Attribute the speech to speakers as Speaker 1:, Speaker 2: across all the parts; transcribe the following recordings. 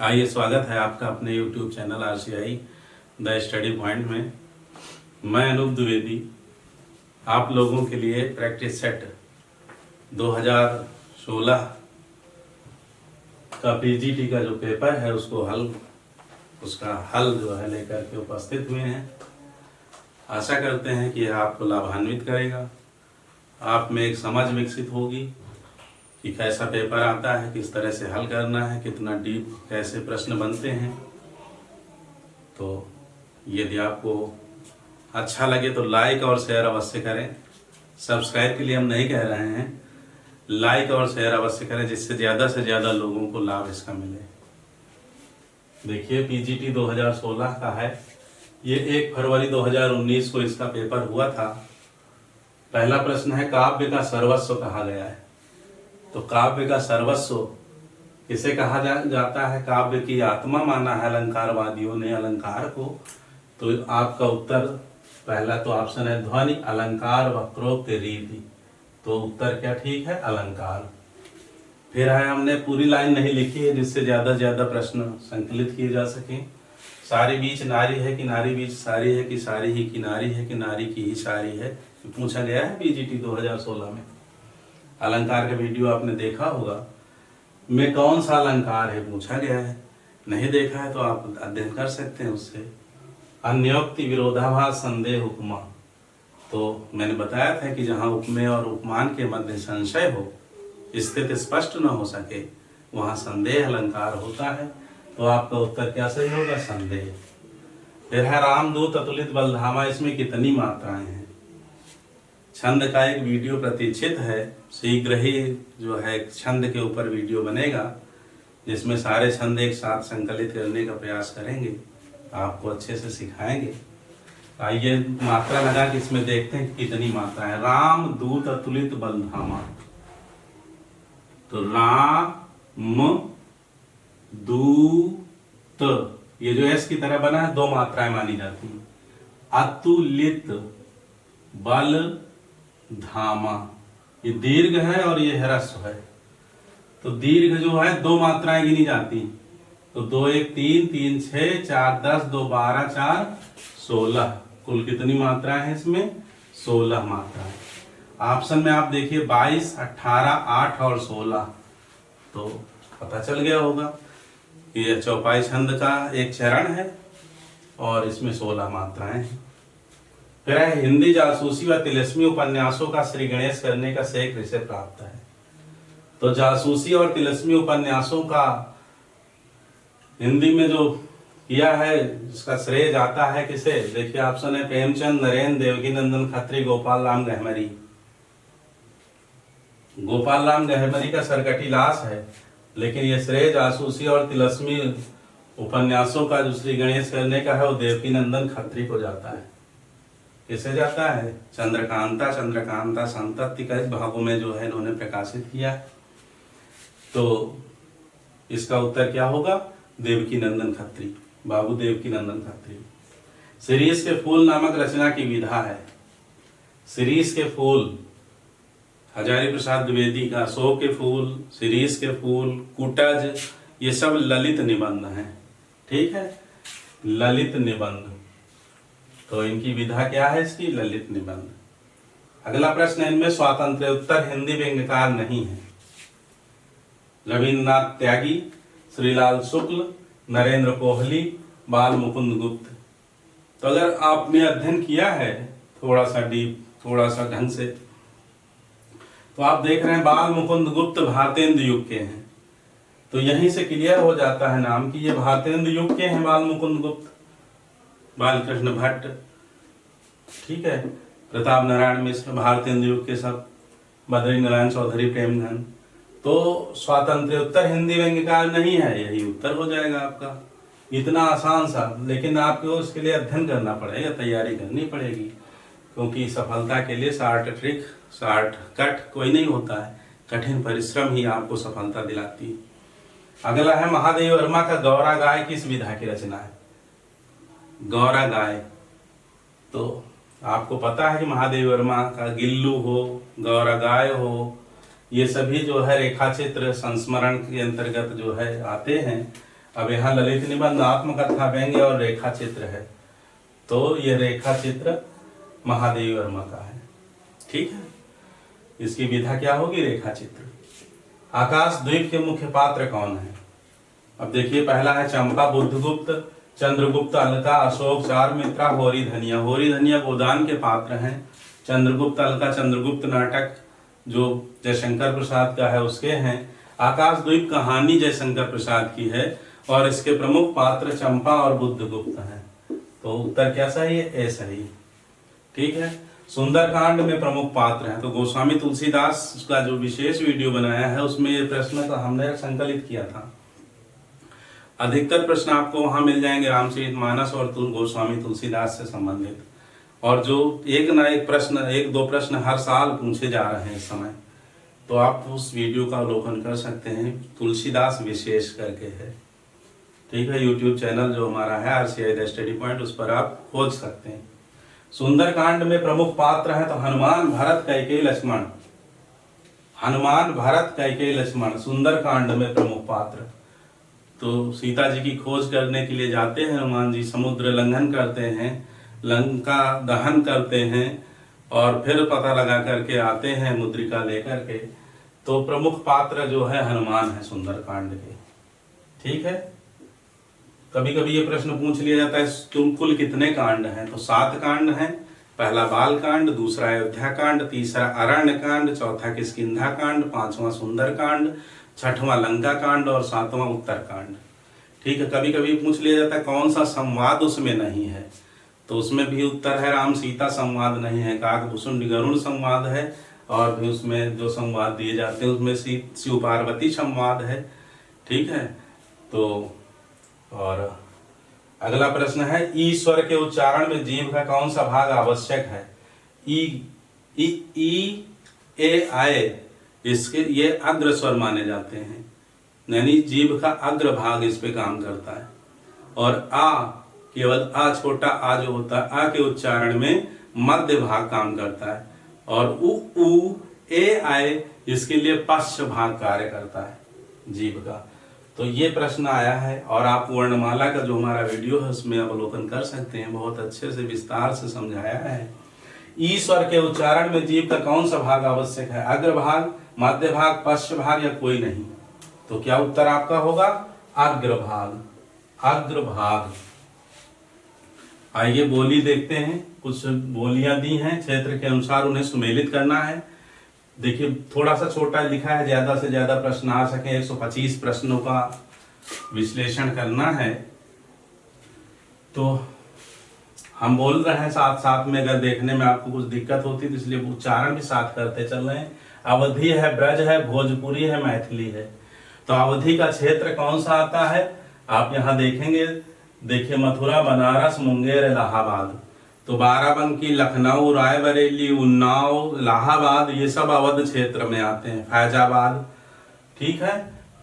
Speaker 1: आइए, स्वागत है आपका अपने YouTube channel RCI the study point में। मैं अनूप द्विवेदी आप लोगों के लिए प्रैक्टिस सेट 2016 का PGT का जो पेपर है उसका हल जो है लेकर के उपस्थित हुए हैं। आशा करते हैं कि यह आपको लाभान्वित करेगा, आप में एक समझ विकसित होगी कि कैसा पेपर आता है, किस तरह से हल करना है, कितना डीप कैसे प्रश्न बनते हैं। तो यदि आपको अच्छा लगे तो लाइक और शेयर अवश्य करें। सब्सक्राइब के लिए हम नहीं कह रहे हैं, लाइक और शेयर अवश्य करें जिससे ज़्यादा से ज़्यादा लोगों को लाभ इसका मिले। देखिए, PGT 2016 का है, ये 1 फरवरी 2019 को इसका पेपर हुआ था। पहला प्रश्न है, काव्य का सर्वस्व कहा गया है। तो काव्य का सर्वस्व किसे कहा जाता है? काव्य की आत्मा माना है अलंकारवादियों ने अलंकार को। तो आपका उत्तर पहला तो ऑप्शन है ध्वनि अलंकार वक्रोक्त रीति। तो उत्तर क्या ठीक है? अलंकार। फिर है, हमने पूरी लाइन नहीं लिखी है जिससे ज्यादा से ज्यादा प्रश्न संकलित किए जा सके। सारी बीच नारी है कि नारी बीच सारी है कि सारी ही किनारी है कि नारी की ही सारी है, पूछा गया है PGT 2016 में। अलंकार का वीडियो आपने देखा होगा, में कौन सा अलंकार है पूछा गया है। नहीं देखा है तो आप अध्ययन कर सकते हैं उससे। अन्योक्ति विरोधाभास संदेह उपमा। तो मैंने बताया था कि जहाँ उपमेय और उपमान के मध्य संशय हो, स्थिति स्पष्ट न हो सके, वहाँ संदेह अलंकार होता है। तो आपका उत्तर क्या सही होगा? संदेह। फिर है, रामदूत अतुलित बलधामा, इसमें कितनी मात्राएं हैं? छंद का एक वीडियो प्रतीक्षित है, शीघ्र ही जो है छंद के ऊपर वीडियो बनेगा जिसमें सारे छंद एक साथ संकलित करने का प्रयास करेंगे, आपको अच्छे से सिखाएंगे। आइए मात्रा लगा के इसमें देखते हैं कितनी मात्रा है। राम दूत अतुलित बलधामा, तो राम दूत, ये जो एस की तरह बना है, 2 मात्राएं मानी जाती हैं। अतुलित बल धामा, ये दीर्घ है और ये ह्रस्व है। तो दीर्घ जो है 2 मात्राएं गिनी जाती। तो 2 1 3 3 6 4 10 2 12 4 16, कुल कितनी मात्राएं हैं इसमें? 16 मात्राएं। ऑप्शन में आप देखिए 22 18 8 और 16। तो पता चल गया होगा कि यह चौपाई छंद का एक चरण है और इसमें 16 मात्राएं हैं। फिर है, हिंदी जासूसी व तिलिस्मी उपन्यासों का श्री गणेश करने का श्रेय किसे प्राप्त है? तो जासूसी और तिलिस्मी उपन्यासों का हिंदी में जो किया है इसका श्रेय जाता है किसे? देखिए ऑप्शन है प्रेमचंद, नरेंद्र, देवकी नंदन खत्री, गोपाल राम गहमरी। गोपाल राम गहमरी का सरकटी लाश है, लेकिन ये श्रेय जासूसी और तिलिस्मी उपन्यासों का जो श्री गणेश करने का है वो देवकी नंदन खत्री को जाता है। किसे जाता है? चंद्रकांता संतति का भागों में जो है इन्होंने प्रकाशित किया। तो इसका उत्तर क्या होगा? देवकी नंदन खत्री, बाबू देवकी नंदन खत्री। शिरीष के फूल नामक रचना की विधा है। शिरीष के फूल हजारी प्रसाद द्विवेदी का, शो के फूल, शिरीष के फूल, कुटज, ये सब ललित निबंध हैं। ठीक है, ललित निबंध। तो इनकी विधा क्या है इसकी? ललित निबंध। अगला प्रश्न, इनमें स्वातंत्र्य उत्तर हिंदी व्यंग्यकार नहीं है। रविन्द्रनाथ त्यागी, श्रीलाल शुक्ल, नरेंद्र कोहली, बाल मुकुंद गुप्त। तो अगर आपने अध्ययन किया है थोड़ा सा डीप, थोड़ा सा ढंग से, तो आप देख रहे हैं बाल मुकुंद गुप्त भारतेंदु युग के हैं। तो यहीं से क्लियर हो जाता है नाम कि ये भारतेंदु युग के हैं। बाल मुकुंद गुप्त, बालकृष्ण भट्ट, ठीक है, प्रताप नारायण मिश्र, भारतेंदु युग के सब, बद्री नारायण चौधरी, प्रेमघन। तो स्वातंत्र्य उत्तर हिंदी व्यंग्यकार नहीं है, यही उत्तर हो जाएगा आपका। इतना आसान सा, लेकिन आपको इसके लिए अध्ययन करना पड़ेगा, तैयारी करनी पड़ेगी, क्योंकि सफलता के लिए शॉर्ट ट्रिक शॉर्ट कट कोई नहीं होता है, कठिन परिश्रम ही आपको सफलता दिलाती है। अगला है, महादेव वर्मा का गौरा गाय किस विधा की रचना है? गौरा गाय, तो आपको पता है कि महादेव वर्मा का गिल्लू हो, गौरा गाय हो, ये सभी जो है रेखा चित्र संस्मरण के अंतर्गत जो है आते हैं। अब यहाँ ललित निबंध, आत्मकथा, व्यंग्य और रेखा चित्र है, तो ये रेखा चित्र महादेवी वर्मा का है। ठीक है, इसकी विधा क्या होगी? रेखा चित्र। आकाशद्वीप के मुख्य पात्र कौन है? अब देखिए, पहला है चंपा, बुद्धगुप्त, चंद्रगुप्त, अलका, अशोक, चारुमित्रा, होरी धनिया। होरी धनिया गोदान के पात्र हैं। चंद्रगुप्त, अलका, चंद्रगुप्त नाटक जो जयशंकर प्रसाद का है उसके हैं। आकाशद्वीप कहानी जयशंकर प्रसाद की है और इसके प्रमुख पात्र चंपा और बुद्धगुप्त हैं। तो उत्तर क्या सही है? ए सही। ठीक है, सुंदरकांड में प्रमुख पात्र हैं, तो गोस्वामी तुलसीदास का जो विशेष वीडियो बनाया है उसमें ये प्रश्न का हमने संकलित किया था। अधिकतर प्रश्न आपको वहां मिल जाएंगे रामचरितमानस और गोस्वामी तुलसीदास से संबंधित, और जो एक ना एक प्रश्न, एक दो प्रश्न हर साल पूछे जा रहे हैं इस समय, तो आप उस वीडियो का अवलोकन कर सकते हैं। तुलसीदास विशेष करके है। ठीक है, यूट्यूब चैनल जो हमारा है RCI द स्टडी पॉइंट, उस पर आप खोज सकते हैं। सुंदरकांड में प्रमुख पात्र है तो हनुमान, भरत, कैकेयी, लक्ष्मण। हनुमान, भरत, कैकेयी, लक्ष्मण सुंदरकांड में प्रमुख पात्र। तो सीता जी की खोज करने के लिए जाते हैं हनुमान जी, समुद्र लंघन करते हैं, लंका दहन करते हैं और फिर पता लगा करके आते हैं मुद्रिका लेकर के। तो प्रमुख पात्र जो है हनुमान है सुंदरकांड के। ठीक है, कभी कभी ये प्रश्न पूछ लिया जाता है तुम कुल कितने कांड हैं? तो 7 कांड हैं। पहला बाल कांड, दूसरा अयोध्या कांड, तीसरा अरण्य कांड, चौथा किष्किंधा कांड, 5वां सुंदर कांड, 6वां लंका कांड और 7वां उत्तर कांड। ठीक है, कभी कभी पूछ लिया जाता है कौन सा संवाद उसमें नहीं है, तो उसमें भी उत्तर है राम सीता संवाद नहीं है, काकभूषुंड गरुड़ संवाद है, और भी उसमें जो संवाद दिए जाते हैं उसमें शिव पार्वती संवाद है। ठीक है, तो और अगला प्रश्न है ईश्वर के उच्चारण में जीभ का कौन सा भाग आवश्यक है? ई ए आए, इसके ये अग्र स्वर माने जाते हैं, यानी जीभ का अग्र भाग इस पे काम करता है। और आ, केवल आ, छोटा आ जो होता है, आ के उच्चारण में मध्य भाग काम करता है। और उ ए आए, इसके लिए पश्च भाग कार्य करता है जीभ का। तो ये प्रश्न आया है, और आप वर्णमाला का जो हमारा वीडियो है उसमें अवलोकन कर सकते हैं, बहुत अच्छे से विस्तार से समझाया है। ईश्वर के उच्चारण में जीभ का कौन सा भाग आवश्यक है? अग्र भाग, मध्य भाग, पश्च भाग या कोई नहीं? तो क्या उत्तर आपका होगा? अग्र भाग। अग्र भाग। आइए बोली देखते हैं। कुछ बोलियां दी हैं, क्षेत्र के अनुसार उन्हें सुमेलित करना है। देखिए, थोड़ा सा छोटा लिखा है, ज्यादा से ज्यादा प्रश्न आ सके, 125 प्रश्नों का विश्लेषण करना है। तो हम बोल रहे हैं साथ साथ में, अगर देखने में आपको कुछ दिक्कत होती तो इसलिए उच्चारण भी साथ करते चल रहे हैं। अवधि है, ब्रज है, भोजपुरी है, मैथिली है। तो अवधि का क्षेत्र कौन सा आता है? आप यहाँ देखेंगे, देखिए मथुरा, बनारस, मुंगेर, इलाहाबाद। तो बाराबंकी, लखनऊ, रायबरेली, उन्नाव, इलाहाबाद, ये सब अवध क्षेत्र में आते हैं। फैजाबाद। ठीक है,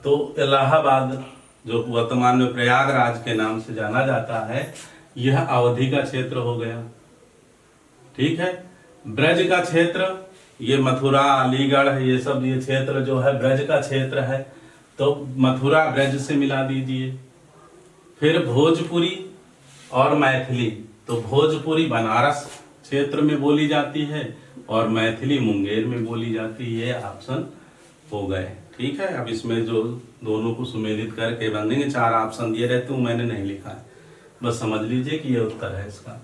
Speaker 1: तो इलाहाबाद जो वर्तमान में प्रयागराज के नाम से जाना जाता है, यह अवधि का क्षेत्र हो गया। ठीक है, ब्रज का क्षेत्र ये मथुरा, अलीगढ़, ये सब ये क्षेत्र जो है ब्रज का क्षेत्र है, तो मथुरा ब्रज से मिला दीजिए। फिर भोजपुरी और मैथिली, तो भोजपुरी बनारस क्षेत्र में बोली जाती है और मैथिली मुंगेर में बोली जाती है। ये ऑप्शन हो गए। ठीक है, अब इसमें जो दोनों को सुमेलित करके बनेंगे, 4 ऑप्शन दिए रहते हैं, मैंने नहीं लिखा है, बस समझ लीजिए कि ये उत्तर है इसका।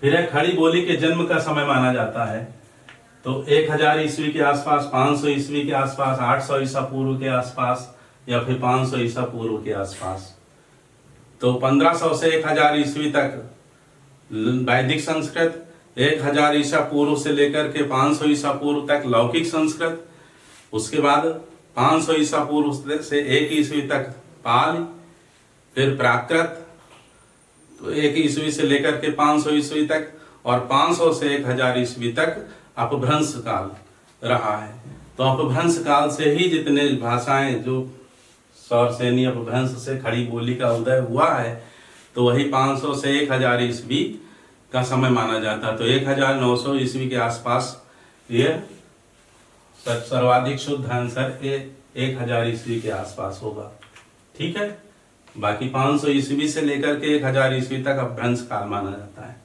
Speaker 1: फिर है खड़ी बोली के जन्म का समय माना जाता है, तो 1000 ईस्वी के आसपास, 500 ईस्वी के आसपास, 800 ईसा पूर्व के आसपास या फिर 500 ईसा पूर्व के आसपास। तो 1500 से 1000 ईस्वी तक वैदिक संस्कृत, 1000 ईसा पूर्व से लेकर के 500 ईसा पूर्व तक लौकिक संस्कृत, उसके बाद 500 ईसा पूर्व से 1 ईस्वी तक पाली, फिर प्राकृत, तो 1 ईस्वी से लेकर के 500 ईस्वी तक, और 500 से 1000 ईस्वी तक अपभ्रंश काल रहा है। तो अपभ्रंश काल से ही जितने भाषाएं जो सौरसेनी अपभ्रंश से खड़ी बोली का उदय हुआ है, तो वही 500 से 1000 ईस्वी का समय माना जाता है। तो 1900 ईस्वी के आसपास ये सर्वाधिक शुद्ध आंसर 1000 ईस्वी के आसपास होगा। ठीक है। बाकी 500 ईस्वी से लेकर के 1000 ईस्वी तक अपभ्रंश काल माना जाता है।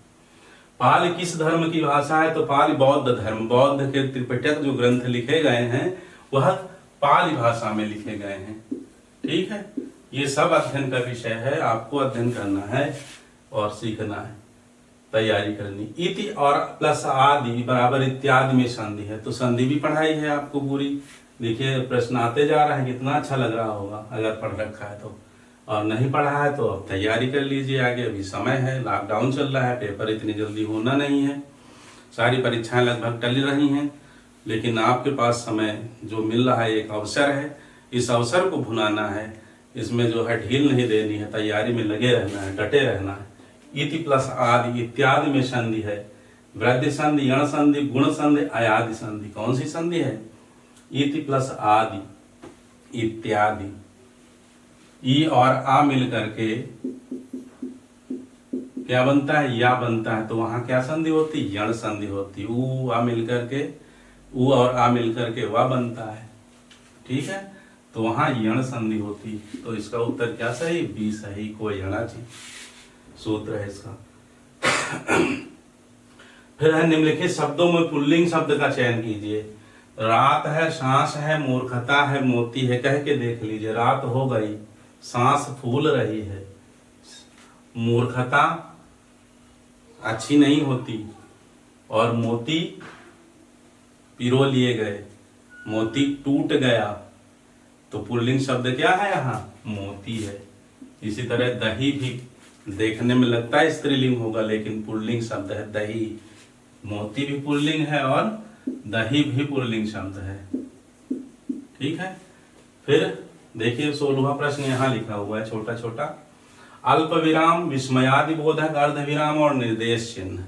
Speaker 1: पाल किस धर्म की भाषा है? तो पाल बौद्ध धर्म, बौद्ध के त्रिपिटक जो ग्रंथ लिखे गए हैं वह पाली भाषा में लिखे गए हैं। ठीक है, ये सब अध्ययन का विषय है, आपको अध्ययन करना है और सीखना है, तैयारी करनी। इति और प्लस आदि बराबर इत्यादि में संधि है, तो संधि भी पढ़ाई है आपको पूरी। देखिए प्रश्न आते जा रहा है, कितना अच्छा लग रहा होगा अगर पढ़ रखा है तो, और नहीं पढ़ा है तो अब तैयारी कर लीजिए आगे, अभी समय है, लॉकडाउन चल रहा है, पेपर इतनी जल्दी होना नहीं है, सारी परीक्षाएं लगभग टल रही हैं, लेकिन आपके पास समय जो मिल रहा है एक अवसर है, इस अवसर को भुनाना है, इसमें जो है ढील नहीं देनी है, तैयारी में लगे रहना है, डटे रहना है। इति प्लस आदि इत्यादि में संधि है, वृद्धि संधि, यण संधि, गुण संधि, अयादि संधि। कौन सी संधि है? इति प्लस आदि इत्यादि, ई और आ मिल करके क्या बनता है? या बनता है, तो वहां क्या संधि होती? यण संधि होती। ऊ आ मिल करके, ऊ और आ मिल करके वा बनता है। ठीक है, तो वहां यण संधि होती, तो इसका उत्तर क्या सही? बी सही, कोई यणा जी सूत्र है इसका। फिर है निम्नलिखित शब्दों में पुल्लिंग शब्द का चयन कीजिए। रात है, सांस है, मूर्खता है, मोती है। कह के देख लीजिए, रात हो गई, सांस फूल रही है, मूर्खता अच्छी नहीं होती, और मोती पिरो लिए गए, मोती टूट गया, तो पुल्लिंग शब्द क्या है? यहाँ मोती है। इसी तरह दही भी देखने में लगता है स्त्रीलिंग होगा, लेकिन पुल्लिंग शब्द है दही। मोती भी पुल्लिंग है और दही भी पुल्लिंग शब्द है। ठीक है, फिर देखिए 16वां प्रश्न यहाँ लिखा हुआ है छोटा छोटा। अल्प विराम, विस्मयादि बोधक, अर्ध विराम और निर्देश चिन्ह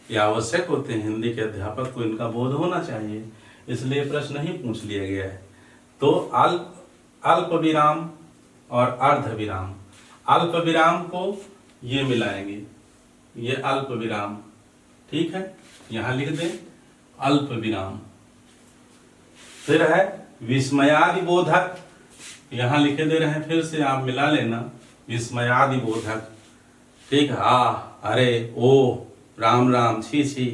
Speaker 1: ये आवश्यक होते हैं। हिंदी के अध्यापक को इनका बोध होना चाहिए, इसलिए प्रश्न ही पूछ लिया गया है। तो अल्प विराम और अर्ध विराम। अल्प विराम को ये मिलाएंगे, ये अल्प विराम। ठीक है, यहां लिख दें अल्प विराम। फिर है विस्मयादि बोधक, यहां लिखे दे रहे हैं, फिर से आप मिला लेना, विस्मयादि बोधक। ठीक है, अरे, ओ, राम राम, छी छी।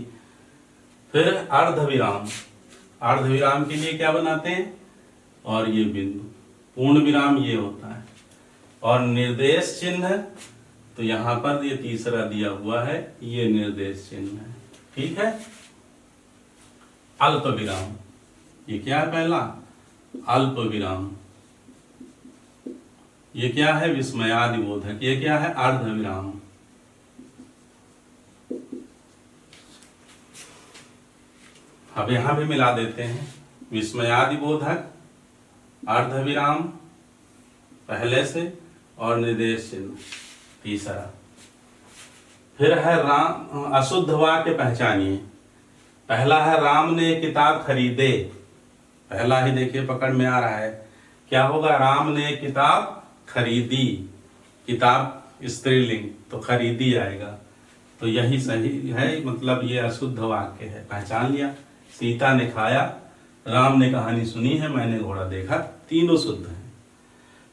Speaker 1: फिर अर्ध विराम, अर्ध विराम के लिए क्या बनाते हैं? और ये बिंदु, पूर्ण विराम ये होता है। और निर्देश चिन्ह, तो यहां पर ये तीसरा दिया हुआ है, ये निर्देश चिन्ह है। ठीक है, अल्प विराम, ये क्या है? पहला अल्प विराम, ये क्या है? विस्मयादि बोधक। ये क्या है? अर्ध विराम। अब यहां भी मिला देते हैं, विस्मयादि बोधक, अर्ध विराम पहले से, और निर्देश चिन्ह तीसरा। फिर है राम, अशुद्ध वाक्य पहचानिए। पहला है राम ने किताब खरीदे, पहला ही देखिए पकड़ में आ रहा है, क्या होगा? राम ने किताब खरीदी, किताब स्त्रीलिंग, तो खरीदी आएगा, तो यही सही है, मतलब ये अशुद्ध वाक्य है, पहचान लिया। सीता ने खाया, राम ने कहानी सुनी है, मैंने घोड़ा देखा, तीनों शुद्ध हैं।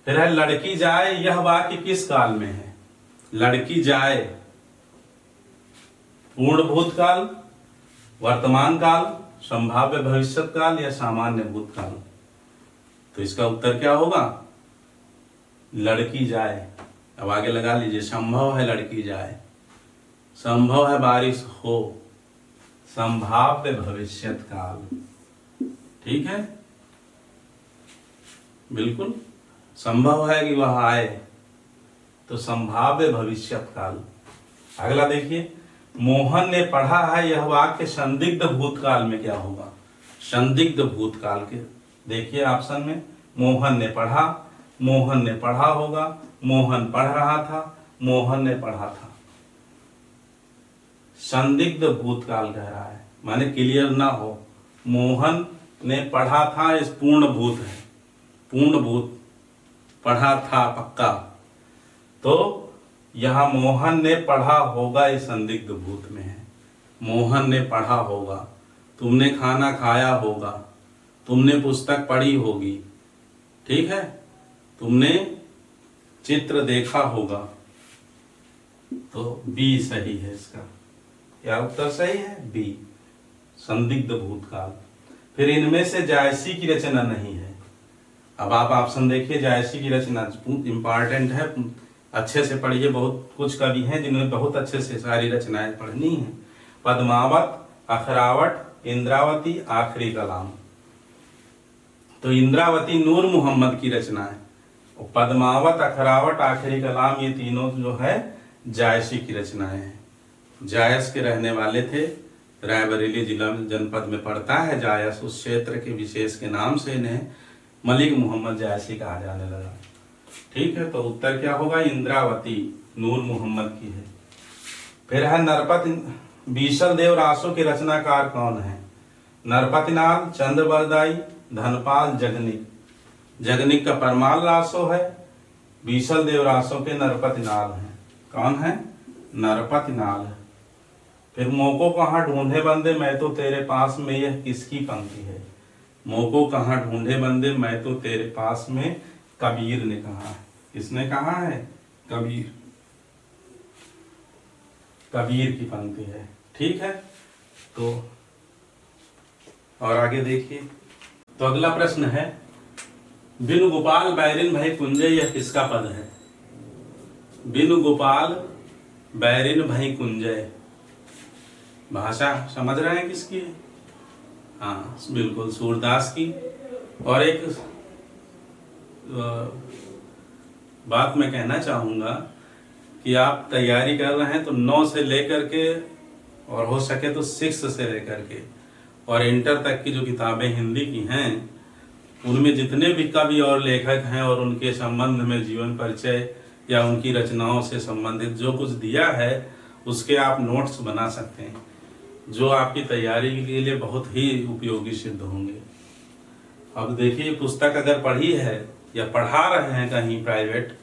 Speaker 1: फिर है लड़की जाए, यह वाक्य किस काल में है? लड़की जाए पूर्ण भूतकाल, वर्तमान काल, संभाव्य भविष्यत काल या सामान्य भूतकाल? तो इसका उत्तर क्या होगा? लड़की जाए। अब आगे लगा लीजिए, संभव है लड़की जाए, संभव है बारिश हो, संभाव्य भविष्यत काल। ठीक है, बिल्कुल संभव है कि वह आए, तो संभाव्य भविष्यत काल। अगला देखिए, मोहन ने पढ़ा है, यह वाक्य संदिग्ध भूतकाल में क्या होगा? संदिग्ध भूतकाल के देखिए ऑप्शन में, मोहन ने पढ़ा, मोहन ने पढ़ा होगा, मोहन पढ़ रहा था, मोहन ने पढ़ा था। संदिग्ध भूतकाल कह रहा है, माने क्लियर ना हो। मोहन ने पढ़ा था, इस पूर्ण भूत है, पूर्ण भूत, पढ़ा था पक्का, तो यहां मोहन ने पढ़ा होगा, इस संदिग्ध भूत में है। मोहन ने पढ़ा होगा, तुमने खाना खाया होगा, तुमने पुस्तक पढ़ी होगी। ठीक है, तुमने चित्र देखा होगा। तो बी सही है इसका। क्या उत्तर सही है? बी, संदिग्ध भूतकाल। फिर इनमें से जायसी की रचना नहीं है। अब आप ऑप्शन देखिए, जायसी की रचना इंपॉर्टेंट है, अच्छे से पढ़िए। बहुत कुछ कवि हैं जिन्होंने बहुत अच्छे से सारी रचनाएं पढ़नी है। पद्मावत, अखरावट, इंद्रावती, आखिरी कलाम। तो इंद्रावती नूर मोहम्मद की रचना है, और पद्मावत, अखरावट, आखिरी कलाम ये तीनों जो है जायसी की रचनाएं हैं। जायस के रहने वाले थे, रायबरेली जिला जनपद में पड़ता है जायस। उस क्षेत्र के विशेष के नाम से इन्हें मलिक मोहम्मद जायसी कहा जाने लगा। ठीक है, तो उत्तर क्या होगा? इंद्रावती नूर मोहम्मद की है। फिर है नरपत बीसल देव रासों के रचनाकार कौन है? नरपतिनाल, चंद्रबरदाई, धनपाल, जगनिक। जगनिक का परमाल रासो है, बीसल देव रासों के नरपतिनाल है। कौन है? नरपतिनाल है। फिर मोको कहाँ ढूंढे बंदे मैं तो तेरे पास में, यह किसकी पंक्ति है? मोको कहाँ ढूंढे बंदे मैं तो तेरे पास में, कबीर ने कहा है। किसने कहा है? कबीर। कबीर की पंक्ति है। ठीक है, तो और आगे देखिए। तो अगला प्रश्न है, बिनु गोपाल बैरिन भय कुंजय, यह किसका पद है? बिनु गोपाल बैरिन भय कुंजय, भाषा समझ रहे हैं किसकी है? हाँ, बिल्कुल सूरदास की। और एक बात मैं कहना चाहूँगा कि आप तैयारी कर रहे हैं तो 9 से लेकर के और हो सके तो 6 से लेकर के और इंटर तक की जो किताबें हिंदी की हैं उनमें जितने भी कवि और लेखक हैं और उनके संबंध में जीवन परिचय या उनकी रचनाओं से संबंधित जो कुछ दिया है उसके आप नोट्स बना सकते हैं, जो आपकी तैयारी के लिए बहुत ही उपयोगी सिद्ध होंगे। अब देखिए, पुस्तक अगर पढ़ी है या पढ़ा रहे हैं कहीं प्राइवेट,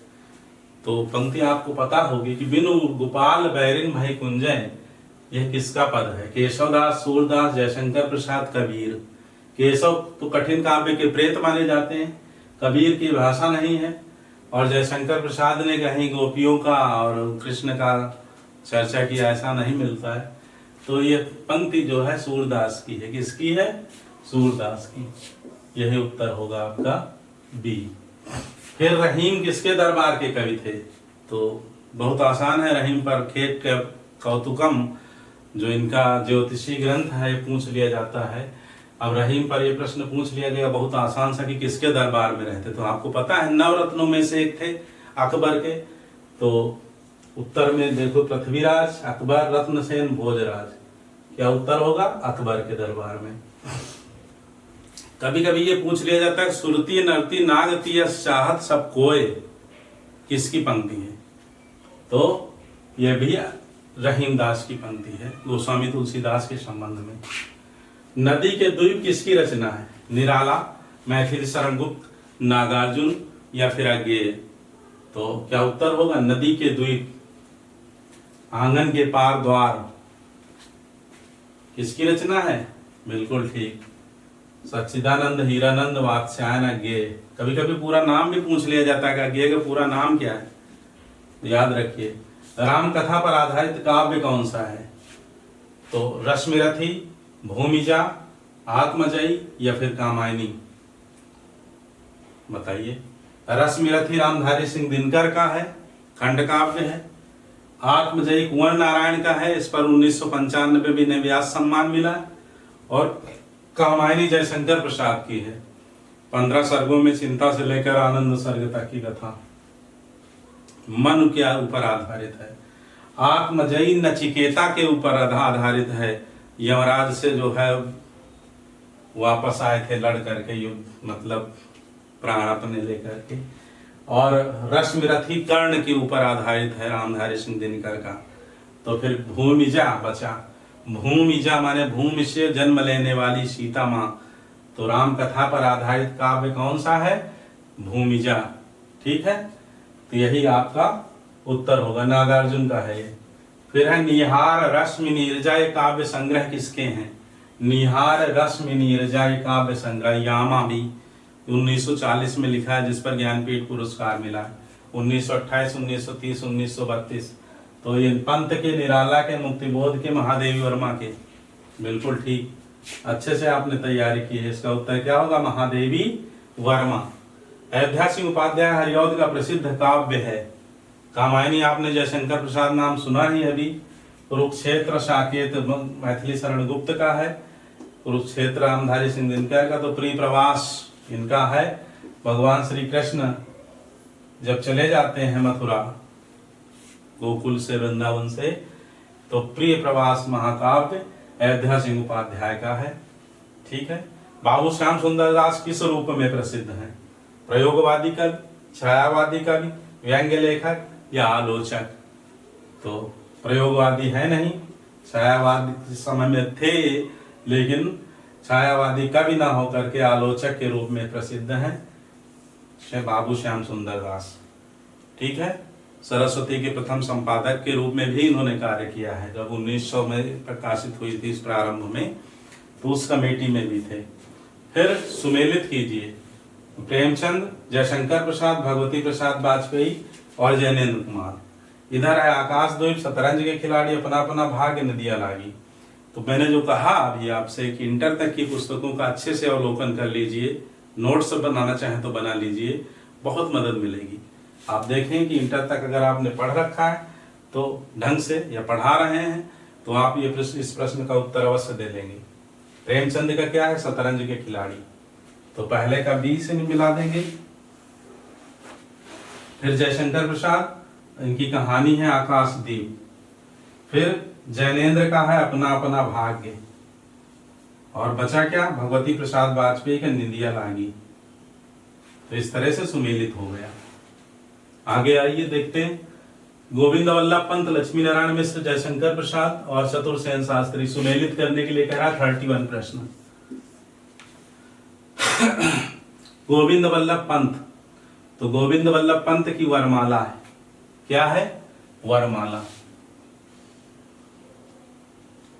Speaker 1: तो पंक्ति आपको पता होगी कि बिनु गोपाल बैरिन भय कुंजय, यह किसका पद है? केशवदास, सूरदास, जयशंकर प्रसाद, कबीर। केशव तो कठिन काव्य के प्रेत माने जाते हैं, कबीर की भाषा नहीं है, और जयशंकर प्रसाद ने कहीं गोपियों का और कृष्ण का चर्चा की, ऐसा नहीं मिलता है। तो ये पंक्ति जो है सूरदास की है। किसकी है? सूरदास की। यही उत्तर होगा आपका बी। फिर रहीम किसके दरबार के कवि थे? तो बहुत आसान है, रहीम पर खेत के कौतुकम जो इनका ज्योतिषी ग्रंथ है पूछ लिया जाता है। अब रहीम पर ये प्रश्न पूछ लिया गया बहुत आसान सा कि किसके दरबार में रहते, तो आपको पता है नवरत्नों में से एक थे अकबर के। तो उत्तर में देखो, पृथ्वीराज, अकबर, रत्नसेन, भोजराज। क्या उत्तर होगा? अकबर के दरबार में। कभी कभी ये पूछ लिया जाता है, सुरती नरती नागती चाहत सब कोय, किसकी पंक्ति है? तो यह भी रहीम दास की पंक्ति है, गोस्वामी तुलसीदास के संबंध में। नदी के द्वीप किसकी रचना है? निराला, मैथिली शरणगुप्त, नागार्जुन या फिर अज्ञेय। तो क्या उत्तर होगा? नदी के द्वीप। आंगन के पार द्वार किसकी रचना है? बिल्कुल ठीक, सच्चिदानंद, हीरानंद, वात्स्यायन, अज्ञेय। कभी कभी पूरा नाम भी पूछ लिया जाता है कि अज्ञेय का पूरा नाम क्या है, याद रखिए। राम कथा पर आधारित काव्य कौन सा है? तो रश्मिरथी, भूमिजा, आत्मजयी या फिर कामायनी, बताइए। रश्मिरथी रामधारी सिंह दिनकर का है, खंड काव्य है। आत्मजयी कुंवर नारायण का है, इस पर 1995 में इन्हें व्यास सम्मान मिला। और कामायनी जयशंकर प्रसाद की है, 15 सर्गों में चिंता से लेकर आनंद सर्ग तक की कथा मन के ऊपर आधारित है। आत्मजयी नचिकेता के ऊपर आधारित है, यमराज से जो है वापस आए थे लड़ करके युद्ध, मतलब प्राण अपने लेकर के। और रश्मिरथी कर्ण के ऊपर आधारित है, रामधारी सिंह दिनकर का। तो फिर भूमिजा बचा, भूमिजा माने भूमि से जन्म लेने वाली सीता माँ। तो राम कथा पर आधारित काव्य कौन सा है? भूमिजा। ठीक है, तो यही आपका उत्तर होगा, नागार्जुन का है ये। फिर है निहार रश्मि नीरजा, काव्य संग्रह किसके हैं? निहार रश्मि नीरजा काव्य संग्रह यामा भी 1940 में लिखा है, जिस पर ज्ञानपीठ पुरस्कार मिला है। 1928, 1930, 1932। तो ये पंत के, निराला के, मुक्तिबोध के, महादेवी वर्मा के। बिल्कुल ठीक, अच्छे से आपने तैयारी की है। इसका उत्तर क्या होगा? महादेवी वर्मा। अयोध्या सिंह उपाध्याय हरिऔध का प्रसिद्ध काव्य है। कामायनी आपने जयशंकर प्रसाद नाम सुना ही अभी। कुरुक्षेत्र साकेत मैथिली शरण गुप्त का है। कुरुक्षेत्र रामधारी सिंह दिनकर का। तो प्रिय प्रवास इनका है। भगवान श्री कृष्ण जब चले जाते हैं मथुरा, गोकुल से, वृंदावन से, तो प्रिय प्रवास महाकाव्य अयोध्या सिंह उपाध्याय का है। ठीक है। बाबू श्याम सुंदर दास किस रूप में प्रसिद्ध हैं? प्रयोगवादी कवि, छायावादी कवि, व्यंग्य लेखक या आलोचक? तो प्रयोगवादी है नहीं, छायावादी समय में थे, लेकिन छायावादी कवि ना होकर के आलोचक के रूप में प्रसिद्ध हैं बाबू श्याम सुंदर दास। ठीक है। सरस्वती के प्रथम संपादक के रूप में भी इन्होंने कार्य किया है। जब 1900 में प्रकाशित हुई थी इस प्रारंभ में, तो उस कमेटी में भी थे। फिर सुमेलित कीजिए। प्रेमचंद, जयशंकर प्रसाद, भगवती प्रसाद वाजपेयी और जैनेन्द्र कुमार। इधर है आकाशद्वीप, शतरंज के खिलाड़ी, अपना अपना भाग्य, नदियां लागी। तो मैंने जो कहा अभी आपसे कि इंटर तक की पुस्तकों का अच्छे से अवलोकन कर लीजिए, नोट्स बनाना चाहें तो बना लीजिए, बहुत मदद मिलेगी। आप देखें कि इंटर तक अगर आपने पढ़ रखा है तो ढंग से, या पढ़ा रहे हैं, तो आप ये इस प्रश्न का उत्तर अवश्य दे लेंगे। प्रेमचंद का क्या है? शतरंज के खिलाड़ी। तो पहले का बी से मिला देंगे। फिर जयशंकर प्रसाद, इनकी कहानी है आकाशदीप। फिर जैनेन्द्र का है अपना अपना भाग्य। और बचा क्या? भगवती प्रसाद वाजपेयी का निंदिया लागी। तो इस तरह से सुमेलित हो गया। आगे आइए देखते हैं। गोविंद वल्लभ पंत, लक्ष्मी नारायण मिश्र, जयशंकर प्रसाद और चतुर्सेन शास्त्री। सुमेलित करने के लिए कह रहा 31 प्रश्न। गोविंद वल्लभ पंत, तो गोविंद वल्लभ पंत की वरमाला है। क्या है? वरमाला।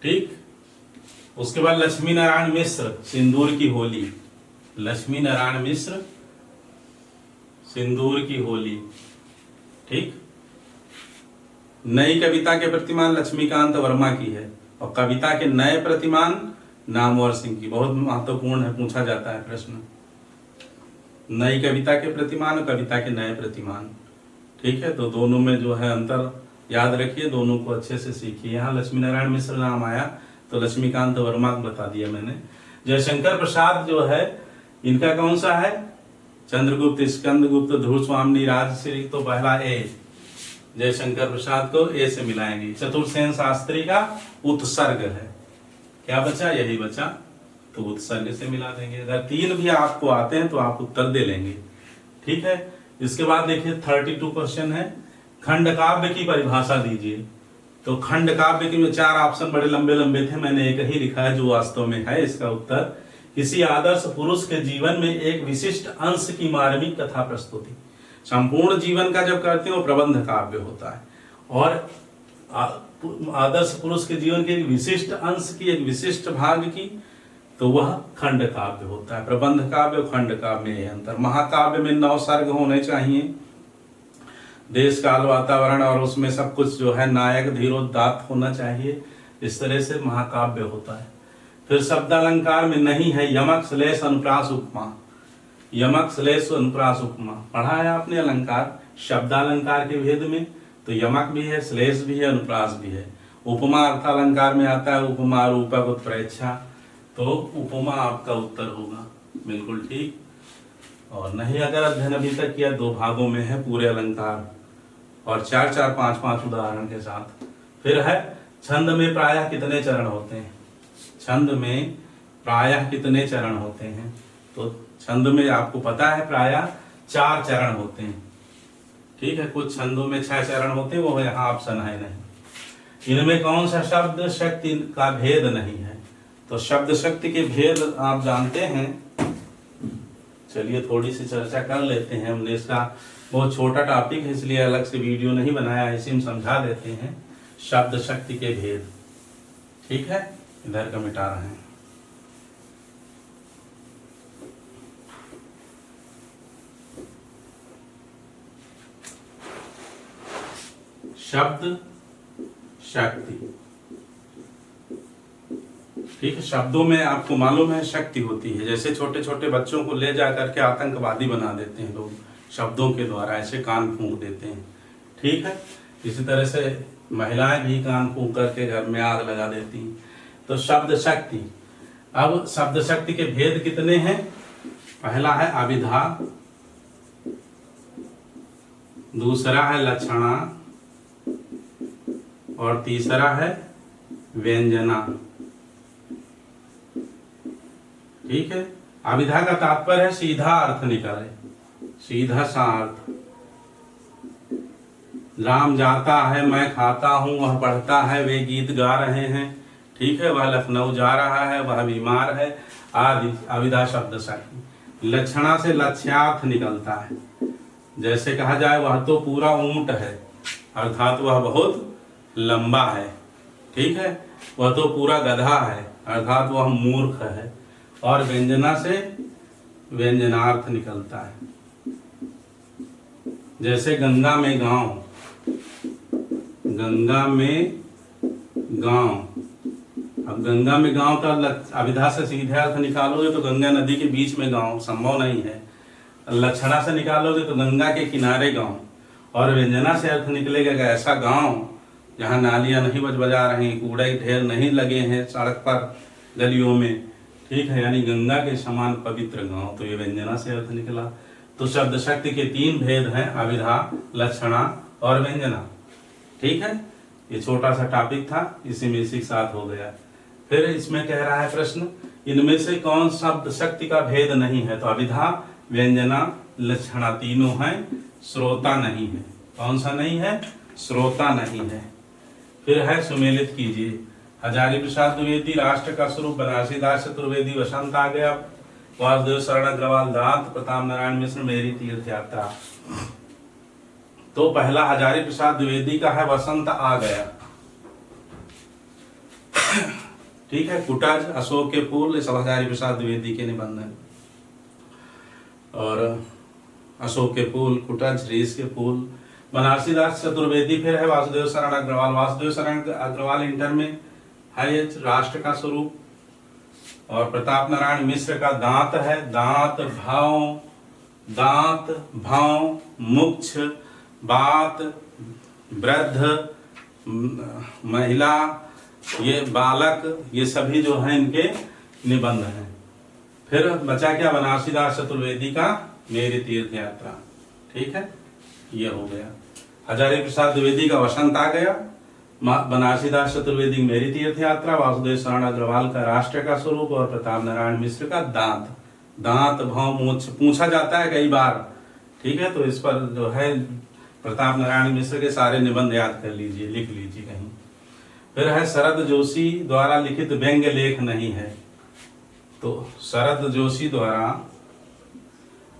Speaker 1: ठीक। उसके बाद लक्ष्मी नारायण मिश्र, सिंदूर की होली। लक्ष्मी नारायण मिश्र, सिंदूर की होली। ठीक। नई कविता के प्रतिमान लक्ष्मीकांत वर्मा की है। और कविता के नए प्रतिमान नामवर सिंह की। बहुत महत्वपूर्ण है, पूछा जाता है प्रश्न। नई कविता के प्रतिमान और कविता के नए प्रतिमान। ठीक है। तो दोनों में जो है अंतर याद रखिए, दोनों को अच्छे से सीखिए। यहाँ लक्ष्मी नारायण मिश्र नाम आया तो लक्ष्मीकांत वर्मा को बता दिया मैंने। जयशंकर प्रसाद जो है, इनका कौन सा है? चंद्रगुप्त, स्कंदगुप्त, ध्रुव स्वामी, राजश्री। तो पहला ए, जयशंकर प्रसाद को ए से मिलाएंगे। चतुर्सेन शास्त्री का उत्सर्ग है। क्या बचा? यही बचा, तो उत्सर्ग से मिला देंगे। अगर 3 भी आपको आते हैं तो आप उत्तर दे लेंगे। ठीक है। इसके बाद देखिए 32 क्वेश्चन है। खंड काव्य की परिभाषा दीजिए। तो खंड काव्य के 4 ऑप्शन बड़े लंबे लंबे थे, मैंने एक ही लिखा है जो वास्तव में है इसका उत्तर। किसी आदर्श पुरुष के जीवन में एक विशिष्ट अंश की मार्मिक कथा प्रस्तुति। संपूर्ण जीवन का जब करते हैं वो प्रबंध काव्य होता है, और आदर्श पुरुष के जीवन के एक विशिष्ट अंश की, एक विशिष्ट भाग की, तो वह खंड काव्य होता है। प्रबंध काव्य और खंड काव्य में अंतर। महाकाव्य में 9 सर्ग होने चाहिए, देश काल वातावरण और उसमें सब कुछ जो है नायक धीरोदात्त होना चाहिए। इस तरह से महाकाव्य होता है। फिर शब्दालंकार में नहीं है यमक श्लेष अनुप्रास उपमा। यमक श्लेष अनुप्रास उपमा पढ़ा है आपने अलंकार, शब्दालंकार के भेद में। तो यमक भी है, श्लेष भी है, अनुप्रास भी है। उपमा अर्थालंकार में आता है उपमा, रूपक, उत्प्रेक्षा। तो उपमा आपका उत्तर होगा। बिल्कुल ठीक। और नहीं अगर अध्ययन अभी तक किया, 2 भागों में है पूरे अलंकार, और 4-4, 5-5 उदाहरण के साथ। फिर है छंद में प्रायः कितने चरण होते हैं? छंद में प्रायः कितने चरण होते हैं? तो छंद में आपको पता है प्रायः 4 चरण होते हैं। ठीक है। कुछ छंदों में 6 चरण होते हैं, वो यहाँ ऑप्शन है नहीं। इनमें कौन सा शब्द शक्ति का भेद नहीं है? तो शब्द शक्ति के भेद आप जानते हैं। चलिए थोड़ी सी चर्चा कर लेते हैं। हमने इसका बहुत छोटा टॉपिक है, इसलिए अलग से वीडियो नहीं बनाया, इसी में समझा देते हैं शब्द शक्ति के भेद। ठीक है। इधर का मिटा रहे हैं। शब्द शक्ति। ठीक है, शब्दों में आपको मालूम है शक्ति होती है। जैसे छोटे छोटे बच्चों को ले जा करके आतंकवादी बना देते हैं लोग शब्दों के द्वारा, ऐसे कान फूंक देते हैं। ठीक है, इसी तरह से महिलाएं भी कान फूंक करके घर में आग लगा देती हैं। तो शब्द शक्ति। अब शब्द शक्ति के भेद कितने हैं? पहला है अभिधा, दूसरा है लक्षणा और तीसरा है व्यंजना। ठीक है, अभिधा का तात्पर्य है सीधा अर्थ निकाले, सीधा सा अर्थ। राम जाता है मैं खाता हूं, वह पढ़ता है वे गीत गा रहे हैं। ठीक है, वह लखनऊ जा रहा है, वह बीमार है आदि। अभिधा शब्द शक्ति। लक्षणा से लक्ष्यार्थ निकलता है। जैसे कहा जाए वह तो पूरा ऊंट है, अर्थात वह बहुत लंबा है। ठीक है, वह तो पूरा गधा है, अर्थात वह मूर्ख है। और व्यंजना से व्यंजनार्थ निकलता है। जैसे गंगा में गांव, गंगा में गांव। अब गंगा में गांव का अभिधा से सीधे अर्थ निकालोगे तो गंगा नदी के बीच में गांव संभव नहीं है। लक्षणा से निकालोगे तो गंगा के किनारे गांव। और व्यंजना से अर्थ निकलेगा कि ऐसा गांव जहाँ नालियां नहीं बजा रही, कूड़े ढेर नहीं लगे हैं सड़क पर गलियों में। ठीक है, यानी गंगा के समान पवित्र गांव। तो ये व्यंजना से अर्थ निकला। तो शब्द शक्ति के 3 भेद हैं, अभिधा, लक्षणा और व्यंजना। ठीक है, ये छोटा सा टॉपिक था, इसी में इसी के साथ हो गया। फिर इसमें कह रहा है प्रश्न, इनमें से कौन शब्द शक्ति का भेद नहीं है? तो अभिधा, व्यंजना, लक्षणा तीनों हैं, श्रोता नहीं है। कौन सा नहीं है? श्रोता नहीं है। फिर है सुमेलित कीजिए। हजारी प्रसाद द्विवेदी राष्ट्र का स्वरूप, बनारसी दास चतुर्वेदी वसंत आ गया, वासुदेव शरण अग्रवाल दांत, प्रताप नारायण मिश्र मेरी तीर्थ यात्रा। तो पहला हजारी प्रसाद द्विवेदी का है वसंत आ गया। ठीक है, कुटज, अशोक के फूल, ये सब हजारी प्रसाद द्विवेदी के निबंध हैं। और अशोक के फूल, कुटज, रीस के फूल। बनारसी दास चतुर्वेदी फिर है वासुदेव शरण अग्रवाल। वासुदेव शरण अग्रवाल इंटर में है राष्ट्र का स्वरूप। और प्रताप नारायण मिश्र का दांत है, दांत भाव, मुक्ष, बात, वृद्ध, महिला, ये बालक, ये सभी जो हैं इनके निबंध हैं। फिर बचा क्या? बनारसी दास चतुर्वेदी का मेरी तीर्थ यात्रा। ठीक है, ये हो गया। हजारी प्रसाद द्विवेदी का वसंत आ गया, बनारसी दास चतुर्वेदी की मेरी तीर्थ यात्रा, वासुदेव शरण अग्रवाल का राष्ट्र का स्वरूप और प्रताप नारायण मिश्र का दांत भाव मोक्ष पूछा जाता है कई बार। ठीक है, तो इस पर जो है प्रताप नारायण मिश्र के सारे निबंध याद कर लीजिए, लिख लीजिए कहीं। फिर है शरद जोशी द्वारा लिखित व्यंग्य लेख नहीं है। तो शरद जोशी द्वारा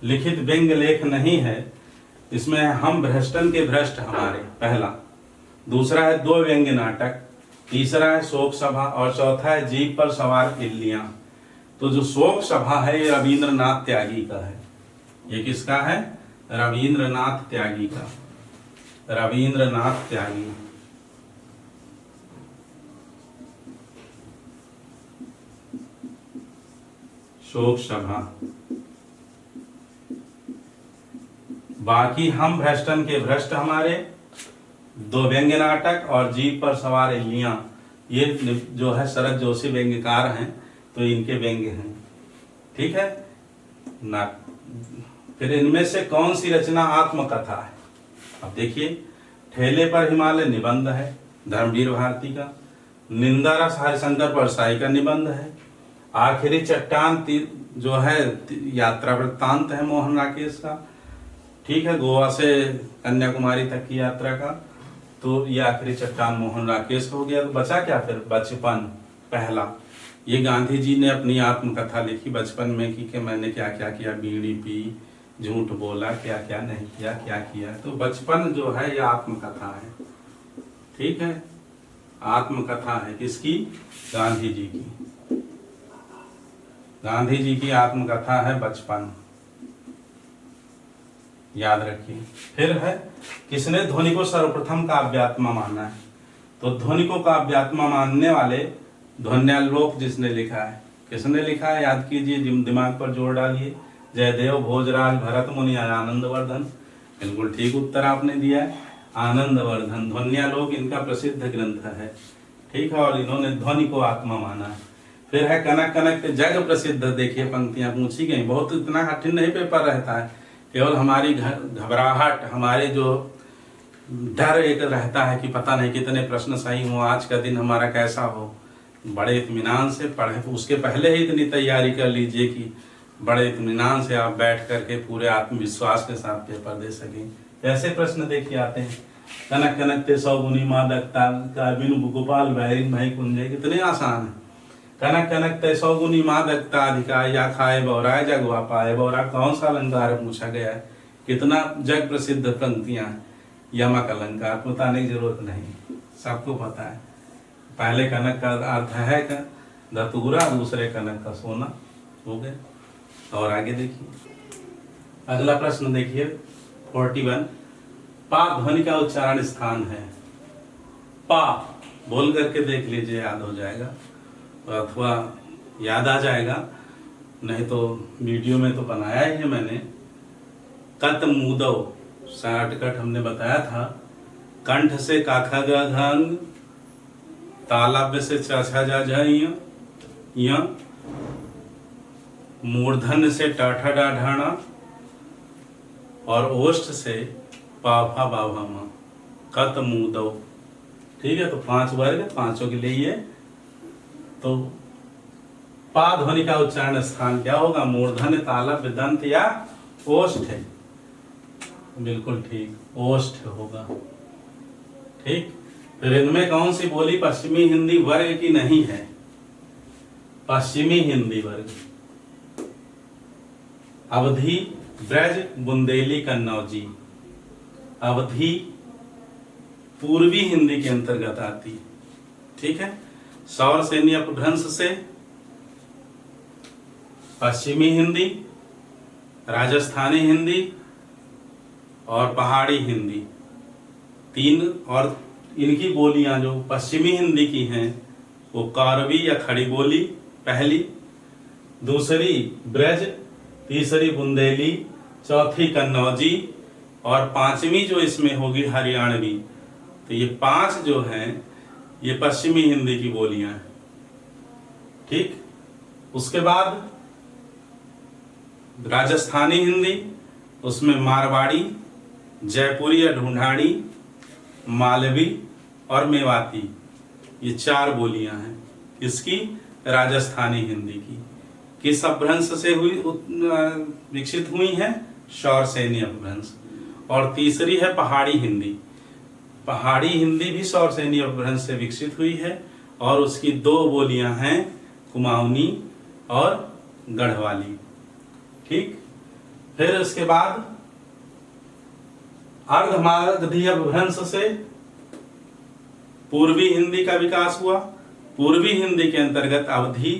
Speaker 1: लिखित व्यंग्य लेख नहीं है। इसमें हम भ्रष्टन के भ्रष्ट हमारे, पहला। दूसरा है 2 व्यंग्य नाटक, तीसरा है शोक सभा और चौथा है जीप पर सवार इल्लियां। तो जो शोक सभा है ये रविंद्रनाथ त्यागी का है। ये किसका है? रविंद्रनाथ त्यागी का। रविंद्रनाथ त्यागी। शोक सभा। बाकी हम भ्रष्टन के भ्रष्ट हमारे, 2 व्यंग्य नाटक और जीप पर सवार इल्लियां, ये जो है शरद जोशी व्यंग्यकार हैं, तो इनके व्यंग्य हैं। ठीक है ना। फिर इनमें से कौन सी रचना आत्मकथा है? अब देखिए, ठेले पर हिमालय निबंध है धर्मवीर भारती का। निंदा रस हरिशंकर परसाई का निबंध है। आखिरी चट्टान जो है यात्रा वृत्तांत है मोहन राकेश का। ठीक है, गोवा से कन्याकुमारी तक की यात्रा का। तो ये आखिरी चट्टान मोहन राकेश का हो गया। तो बचा क्या फिर? बचपन पहला। ये गांधी जी ने अपनी आत्मकथा लिखी बचपन में कि मैंने क्या क्या किया, बीड़ी पी, झूठ बोला, क्या क्या नहीं किया, क्या किया। तो बचपन जो है ये आत्मकथा है। ठीक है, आत्मकथा है किसकी? गांधी जी की। गांधी जी की आत्मकथा है बचपन। याद रखिए। फिर है किसने ध्वनि को सर्वप्रथम काव्यात्मा माना है? तो ध्वनि को काव्यात्मा मानने वाले ध्वन्यालोक जिसने लिखा है, किसने लिखा है याद कीजिए, दिमाग पर जोर डालिए। जयदेव भोजराज भरत मुनि आनंदवर्धन, बिल्कुल ठीक उत्तर आपने दिया है, आनंदवर्धन। ध्वन्यालोक इनका प्रसिद्ध ग्रंथ है, ठीक है, और इन्होंने ध्वनि को आत्मा माना है। फिर है कनक कनक के जग प्रसिद्ध, देखिए पंक्तियां पूछी गई, बहुत इतना कठिन नहीं पेपर रहता है, केवल हमारी घबराहट, हमारे जो डर एक रहता है कि पता नहीं कितने प्रश्न सही हो, आज का दिन हमारा कैसा हो। बड़े इत्मीनान से पढ़े, तो उसके पहले ही इतनी तैयारी कर लीजिए कि बड़े इत्मीनान से आप बैठ करके पूरे आत्मविश्वास के साथ पेपर दे सकें। ऐसे प्रश्न देखिए आते हैं, कनक कनक ते सौ गुनी मादकता का बिनु गोपाल बैरिंग भाई कुंजे, कितने आसान है। कनक कनक ते सौ गुनी मादकता अधिका या खाए बौराए जगवा पाए, बौरा कौन सा अलंकार पूछा गया है, कितना जग प्रसिद्ध पंक्तियां हैं। यमक अलंकार बताने की जरूरत नहीं, सबको पता है। पहले कनक का अर्थ है धतूरा, दूसरे कनक का सोना, हो गए। और आगे देखिए अगला प्रश्न देखिए 41, पा ध्वनि का उच्चारण स्थान है। पा बोल करके देख लीजिए, याद हो जाएगा अथवा याद आ जाएगा, नहीं तो वीडियो में तो बनाया ही है मैंने। कत मुदव शॉर्टकट हमने बताया था, कंठ से काखा गा घंग, तालव्य से चाछा जा य, मूर्धन से टाठा डा ढाणा, और ओष्ठ से पाभा बाभा मा, कत मुदव। ठीक है, तो 5 वर्ग, पांचों के लिए ये। तो पा ध्वनि का उच्चारण स्थान क्या होगा? मूर्धन, तालव्य, दंत या ओष्ठ है। बिल्कुल ठीक, ओष्ठ होगा। ठीक, फिर इनमें कौन सी बोली पश्चिमी हिंदी वर्ग की नहीं है? पश्चिमी हिंदी वर्ग अवधी, ब्रज, बुंदेली, कन्नौजी। अवधी पूर्वी हिंदी के अंतर्गत आती है। ठीक है, सौर सैन्य अपभ्रंश से पश्चिमी हिंदी, राजस्थानी हिंदी और पहाड़ी हिंदी, 3। और इनकी बोलियां जो पश्चिमी हिंदी की हैं वो कारवी या खड़ी बोली पहली, दूसरी ब्रज, तीसरी बुंदेली, चौथी कन्नौजी और 5वीं जो इसमें होगी हरियाणवी। तो ये 5 जो हैं ये पश्चिमी हिंदी की बोलियां हैं। ठीक, उसके बाद राजस्थानी हिंदी, उसमें मारवाड़ी, जयपुरी या ढूंढाड़ी, मालवी और मेवाती, ये 4 बोलियां हैं इसकी राजस्थानी हिंदी की। किस अपभ्रंश से हुई विकसित हुई है? शौर सैनी अपभ्रंश। और तीसरी है पहाड़ी हिंदी। पहाड़ी हिंदी भी शौर सैनी अपभ्रंश से विकसित हुई है और उसकी 2 बोलियां हैं, कुमाऊनी और गढ़वाली। ठीक, फिर उसके बाद अर्धमागधी अपभ्रंश से पूर्वी हिंदी का विकास हुआ। पूर्वी हिंदी के अंतर्गत अवधी,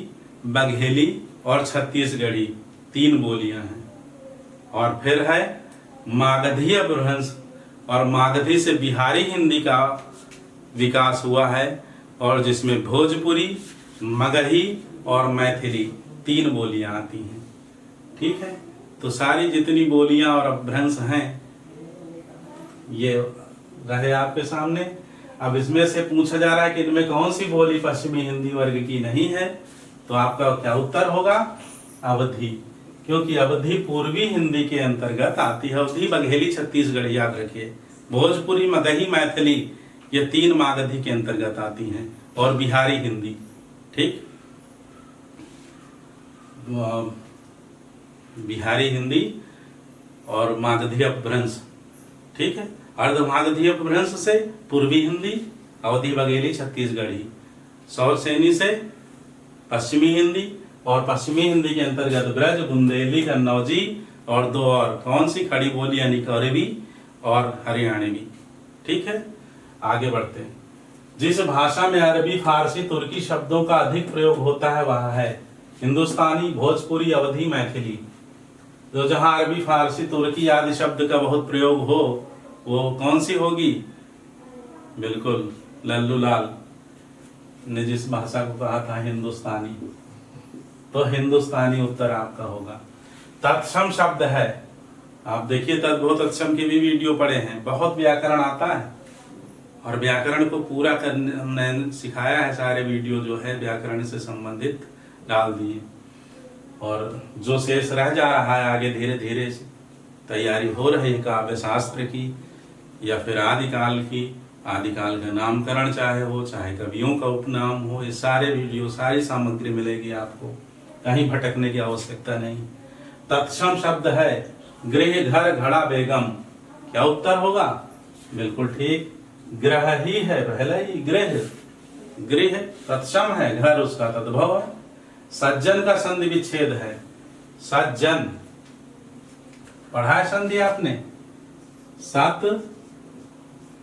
Speaker 1: बघेली और छत्तीसगढ़ी 3 बोलियां हैं। और फिर है मागधी अपभ्रंश, और मागधी से बिहारी हिंदी का विकास हुआ है और जिसमें भोजपुरी, मगही और मैथिली 3 बोलियां आती हैं। ठीक है, तो सारी जितनी बोलियां और अपभ्रंश हैं ये रहे आपके सामने। अब इसमें से पूछा जा रहा है कि इनमें कौन सी बोली पश्चिमी हिंदी वर्ग की नहीं है, तो आपका क्या उत्तर होगा? अवधी, क्योंकि अवधी पूर्वी हिंदी के अंतर्गत आती है। अवधी, बघेली, छत्तीसगढ़ी याद रखिए। भोजपुरी, मगही, मैथिली ये 3 मागधी के अंतर्गत आती हैं और बिहारी हिंदी। ठीक, बिहारी हिंदी और मागधी अपभ्रंश। ठीक है, अर्धमागधी अपभ्रंश से पूर्वी हिंदी, अवधी, बघेली, छत्तीसगढ़ी। सौर सैनी से पश्चिमी हिंदी और पश्चिमी हिंदी के अंतर्गत ब्रज, बुंदेली, कन्नौजी और 2 और कौन सी खड़ी बोली यानी कौरवी और हरियाणवी। ठीक है, आगे बढ़ते हैं। जिस भाषा में अरबी, फारसी, तुर्की शब्दों का अधिक प्रयोग होता है वह है हिंदुस्तानी, भोजपुरी, अवधी, मैथिली। जो जहाँ अरबी, फारसी, तुर्की आदि शब्द का बहुत प्रयोग हो, वो कौन सी होगी? बिल्कुल लल्लू लाल ने जिस भाषा को कहा था हिंदुस्तानी, तो हिंदुस्तानी उत्तर आपका होगा। तत्सम शब्द है, आप देखिए तद्भव तत्सम की भी वीडियो पड़े हैं, बहुत व्याकरण आता है और व्याकरण को पूरा करने हमने सिखाया है। सारे वीडियो जो है व्याकरण से संबंधित डाल दिए, और जो शेष रह जा रहा है आगे धीरे धीरे तैयारी हो रही है काव्य शास्त्र की या फिर आदिकाल की, आदिकाल का नामकरण चाहे हो, चाहे कवियों का उपनाम हो, ये सारे वीडियो, सारी सामग्री मिलेगी आपको, कहीं भटकने की आवश्यकता नहीं। तत्सम शब्द है गृह, घर, घड़ा, बेगम, क्या उत्तर होगा? बिल्कुल ठीक, ग्रह ही है, पहले ही गृह, गृह तत्सम है, घर उसका तद्भव है। सज्जन का संधि विच्छेद है, सज्जन पढ़ा है संधि आपने, सत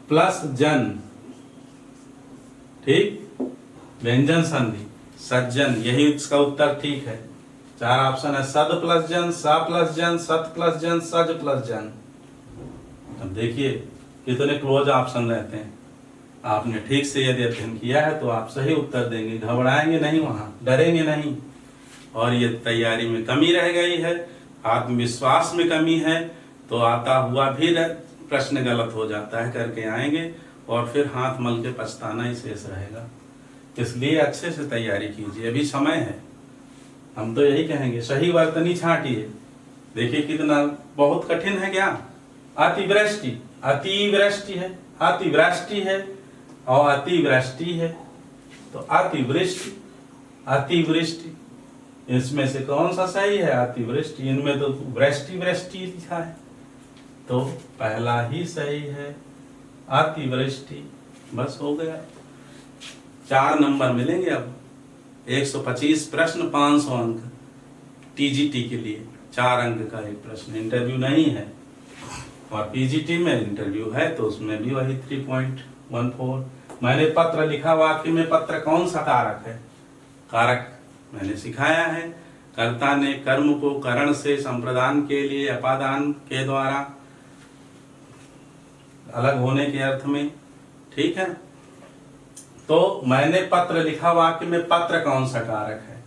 Speaker 1: प्लस जन, ठीक, व्यंजन संधि, सज्जन, यही इसका उत्तर ठीक है। 4 ऑप्शन है, सद प्लस जन, सा प्लस जन, सत प्लस जन, सज प्लस जन। अब देखिए कितने क्लोज ऑप्शन रहते हैं। आपने ठीक से यदि अध्ययन किया है तो आप सही उत्तर देंगे, घबराएंगे नहीं, वहां डरेंगे नहीं। और ये तैयारी में कमी रह गई है, आत्मविश्वास में कमी है, तो आता हुआ भी प्रश्न गलत हो जाता है, करके आएंगे और फिर हाथ मल के पछताना ही शेष रहेगा। इसलिए अच्छे से तैयारी कीजिए, अभी समय है। हम तो यही कहेंगे, सही वर्तनी छांटिए। देखिए कितना बहुत कठिन है क्या? अतिवृष्टि, अतिवृष्टि है, अतिवृष्टि है और अतिवृष्टि है, तो अतिवृष्टि, अतिवृष्टि, इसमें से कौन सा सही है? अतिवृष्टि। इनमें तो वृष्टि वृष्टि लिखा है, तो पहला ही सही है, अतिवृष्टि। बस हो गया, 4 नंबर मिलेंगे अब। 125 प्रश्न, 500 अंक टीजीटी के लिए, 4 अंक का एक प्रश्न। इंटरव्यू नहीं है, और पीजीटी में इंटरव्यू है तो उसमें भी वही 3.14। मैंने पत्र लिखा, वाक्य में पत्र कौन सा कारक है? कारक मैंने सिखाया है, कर्ता ने कर्म को करण से संप्रदान के लिए अपादान के द्वारा अलग होने के अर्थ में, ठीक है। तो मैंने पत्र लिखा, वाक्य में पत्र कौन सा कारक है?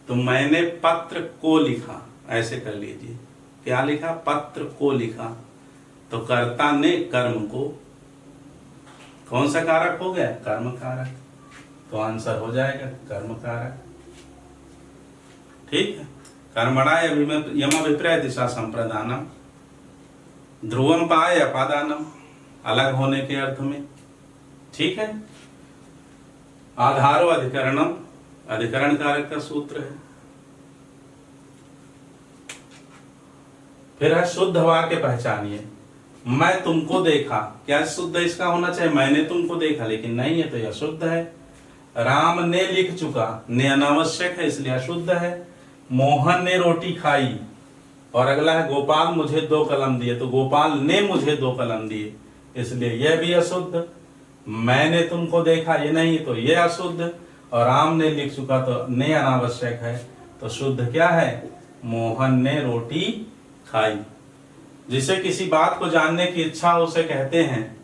Speaker 1: तो मैंने पत्र को लिखा, ऐसे कर लीजिए। क्या लिखा? पत्र को लिखा। तो कर्ता ने कर्म को, कौन सा कारक हो गया? कर्म कारक। तो आंसर हो जाएगा कर्म कारक, ठीक है। कर्मणा यम विप्रय दिशा संप्रदानम, ध्रुवम पाए अपादानम, अलग होने के अर्थ में, ठीक है। आधारो अधिकरणम, अधिकरण कारक का सूत्र है। फिर है शुद्ध वाक्य पहचानिए। मैं तुमको देखा, क्या शुद्ध इसका होना चाहिए? मैंने तुमको देखा, लेकिन नहीं है तो यह शुद्ध है। राम ने लिख चुका, ने अनावश्यक है इसलिए अशुद्ध है। मोहन ने रोटी खाई, और अगला है गोपाल मुझे 2 कलम दिए, तो गोपाल ने मुझे 2 कलम दिए, इसलिए यह भी अशुद्ध। मैंने तुमको देखा, ये नहीं तो ये अशुद्ध। और राम ने लिख चुका तो ने अनावश्यक है, तो शुद्ध क्या है? मोहन ने रोटी खाई। जिसे किसी बात को जानने की इच्छा हो उसे कहते हैं,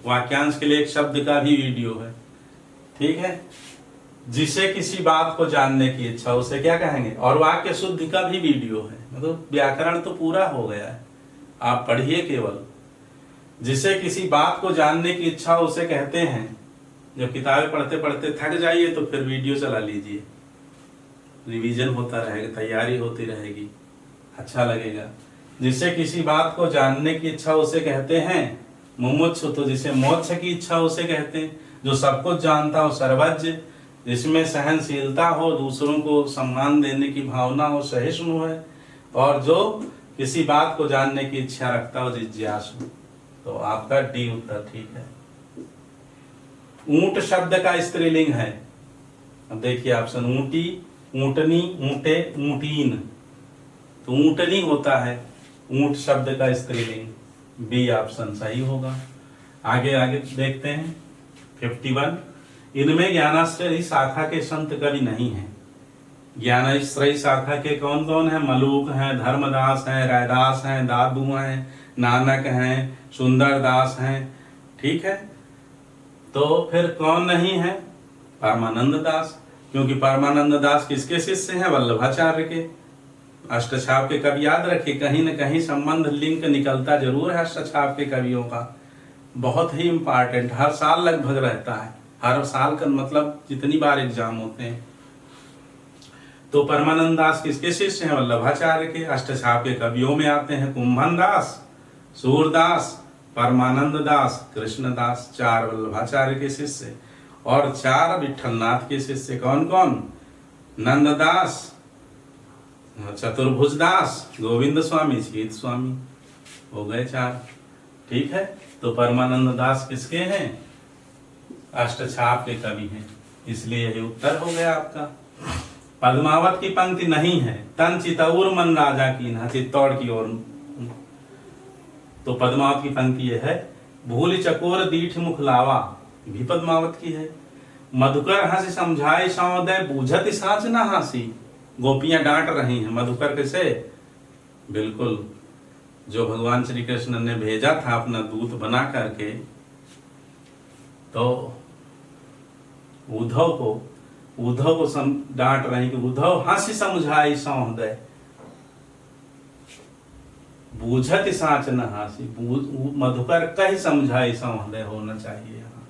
Speaker 1: वाक्यांश के लिए एक शब्द का भी वीडियो है, ठीक है। जिसे किसी बात को जानने की इच्छा उसे क्या कहेंगे? और वाक्य शुद्धि का भी वीडियो है, मतलब व्याकरण तो पूरा हो गया है, आप पढ़िए केवल। जिसे किसी बात को जानने की इच्छा उसे कहते हैं। जब किताबें पढ़ते पढ़ते थक जाइए तो फिर वीडियो चला लीजिए, रिवीजन होता रहेगा, तैयारी होती रहेगी, अच्छा लगेगा। जिसे किसी बात को जानने की इच्छा उसे कहते हैं मुमुक्षु, तो जिसे मोक्ष की इच्छा उसे कहते हैं। जो सब कुछ जानता हो सर्वज्ञ, जिसमें सहनशीलता हो, दूसरों को सम्मान देने की भावना हो, सहिष्णु है। और जो किसी बात को जानने की इच्छा रखता हो, जिज्ञासु। तो आपका डी उत्तर ठीक है। ऊंट शब्द का स्त्रीलिंग है, अब देखिए ऑप्शन ऊंटी, ऊंटनी, ऊंटे, ऊंटीन। तो ऊंटनी होता है ऊंट शब्द का स्त्रीलिंग, बी ऑप्शन सही होगा। आगे आगे देखते हैं 51। इनमें ज्ञानाश्रय शाखा के संत कवि नहीं है। ज्ञानेश्वरी शाखा के कौन कौन है? मलूक हैं, धर्मदास हैं, रैदास हैं, दादू हैं, नानक हैं, सुंदरदास हैं। ठीक है, तो फिर कौन नहीं है? परमानंद दास, क्योंकि परमानंद दास किसके शिष्य हैं? वल्लभाचार्य के। अष्टछाप के कवि याद रखिए, कहीं न कहीं संबंध लिंक निकलता जरूर है अष्टछाप के कवियों का, बहुत ही इम्पोर्टेंट, हर साल लगभग रहता है, हर साल का मतलब जितनी बार एग्जाम होते हैं। तो परमानंद दास किसके शिष्य हैं? वल्लभाचार्य के। अष्टछाप के कवियों में आते हैं कुंभन दास, सूरदास, परमानंद दास, कृष्णदास, 4 वल्लभाचार्य के शिष्य, और 4 विठलनाथ के शिष्य। कौन कौन? नंददास, चतुर्भुजदास, गोविंद स्वामी, जीत स्वामी, हो गए 4। ठीक है, तो परमानंद दास किसके हैं? अष्टछाप के कवि हैं, इसलिए यही उत्तर हो गया आपका। पद्मावत की पंक्ति नहीं है, तन चितौर मन राजा की ना, चित्तौड़ की ओर। तो पद्मावत की पंक्ति यह है, भूल चकोर दीठ मुख लावा, भी पद्मावत की है। मधुकर हंस समझाए सौदय, बूझत साच न हासी। गोपियां डांट रही हैं, मधुकर कैसे? बिल्कुल, जो भगवान श्री कृष्ण ने भेजा था अपना दूत बना करके, तो उद्धव को डांट रही कि उद्धव हंस समझाई सौदय, बूझत साच न हासी। मधुकर कही समझाई सौदय होना चाहिए यहाँ।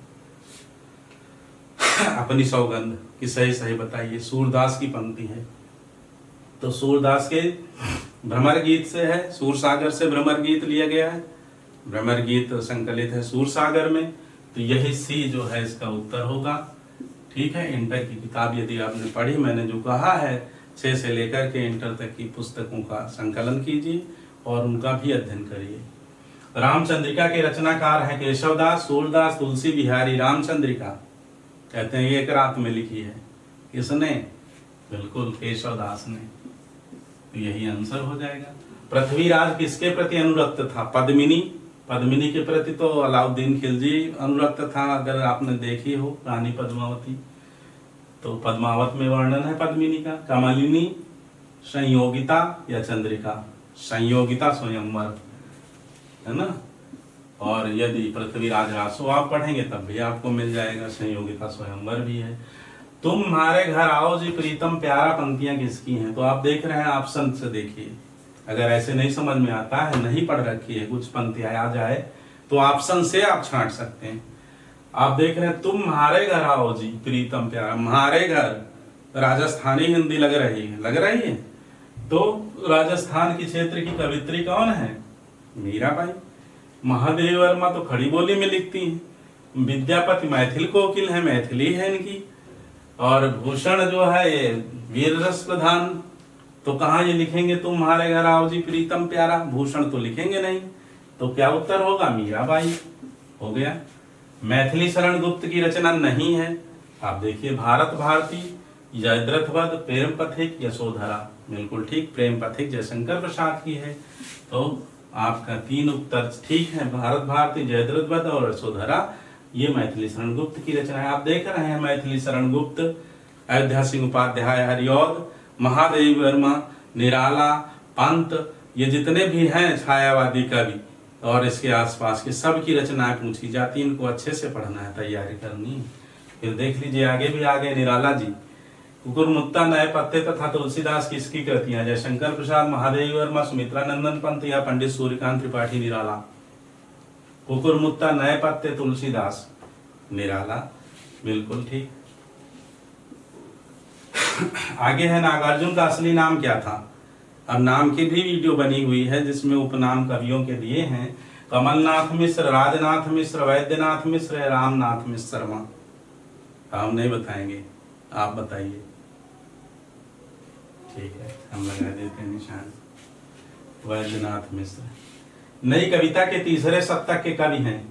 Speaker 1: अपनी सौगंध कि सही सही बताइए। सूरदास की पंक्ति है, तो सूरदास के भ्रमर गीत से है, सूरसागर से भ्रमर गीत लिया गया है, भ्रमर गीत संकलित है सूरसागर में, तो यही सी जो है इसका उत्तर होगा। ठीक है, इंटर की किताब यदि आपने पढ़ी, मैंने जो कहा है 6 से लेकर के इंटर तक की पुस्तकों का संकलन कीजिए और उनका भी अध्ययन करिए। रामचंद्रिका के रचनाकार हैं केशवदास, सूरदास, तुलसी बिहारी। रामचंद्रिका कहते हैं एक रात में लिखी है, किसने? बिल्कुल केशवदास ने, तो यही आंसर हो जाएगा। पृथ्वीराज किसके प्रति अनुरक्त था? पद्मिनी। पद्मिनी के प्रति तो अलाउद्दीन खिलजी अनुरक्त था, अगर आपने देखी हो रानी पद्मावती, तो पद्मावत में वर्णन है पद्मिनी का। कमलिनी, संयोगिता या चंद्रिका? संयोगिता स्वयंवर है ना। और यदि पृथ्वीराज रासो आप पढ़ेंगे तब भी आपको मिल जाएगा, संयोगिता स्वयंवर भी है। तुम हमारे घर आओ जी प्रीतम प्यारा, पंक्तियां किसकी हैं? तो आप देख रहे हैं, ऑप्शन से देखिए, अगर ऐसे नहीं समझ में आता है, नहीं पढ़ रखी है, कुछ पंक्तियां आ जाए तो ऑप्शन से आप छांट सकते हैं। आप देख रहे हैं, तुम हमारे घर आओ जी प्रीतम प्यारा, हमारे घर, राजस्थानी हिंदी लग रही है। तो राजस्थान की क्षेत्र की कवित्री कौन है? मीराबाई। महादेवी वर्मा तो खड़ी बोली में लिखती हैं। विद्यापति मैथिल कोकिल है, मैथिली है इनकी। और भूषण जो है ये वीर रस प्रधान, तो कहाँ ये लिखेंगे तुम हमारे घर आओ जी प्रीतम प्यारा? भूषण तो लिखेंगे नहीं, तो क्या उत्तर होगा? मीराबाई हो गया। मैथिली शरण गुप्त की रचना नहीं है, आप देखिए भारत भारती, जयद्रथ वध, प्रेम पथिक, यशोधरा। बिल्कुल ठीक, प्रेम पथिक जयशंकर प्रसाद की है। तो आपका 3 उत्तर ठीक है, भारत भारती, जयद्रथ वध और यशोधरा, ये मैथिली शरण गुप्त की रचना है। आप देख रहे हैं मैथिली शरण गुप्त, अयोध्या सिंह उपाध्याय हरिऔध, महादेवी वर्मा, निराला, पंत, ये जितने भी हैं छायावादी कवि और इसके आसपास के सब की रचनाएं पूछी जाती, इनको अच्छे से पढ़ना है, तैयारी करनी है। फिर देख लीजिए आगे भी आगे निराला जी, कुकुरमुत्ता, नए पत्ते तथा तुलसीदास की इसकी कृतियां, जयशंकर प्रसाद, महादेवी वर्मा, सुमित्रा नंदन पंत या पंडित सूर्यकांत त्रिपाठी। निराला, कुकुरमुत्ता, नए पत्ते, तुलसीदास, निराला, बिल्कुल ठीक। आगे है नागार्जुन का असली नाम क्या था? अब नाम की भी वीडियो बनी हुई है जिसमें उपनाम कवियों के दिए हैं। कमलनाथ मिश्र, राजनाथ मिश्र, वैद्यनाथ मिश्र या रामनाथ मिश्र शर्मा? हम नहीं बताएंगे, आप बताइए। ठीक है, हम लगा देते हैं निशान। वैद्यनाथ मिश्र नई कविता के तीसरे शतक के कवि हैं।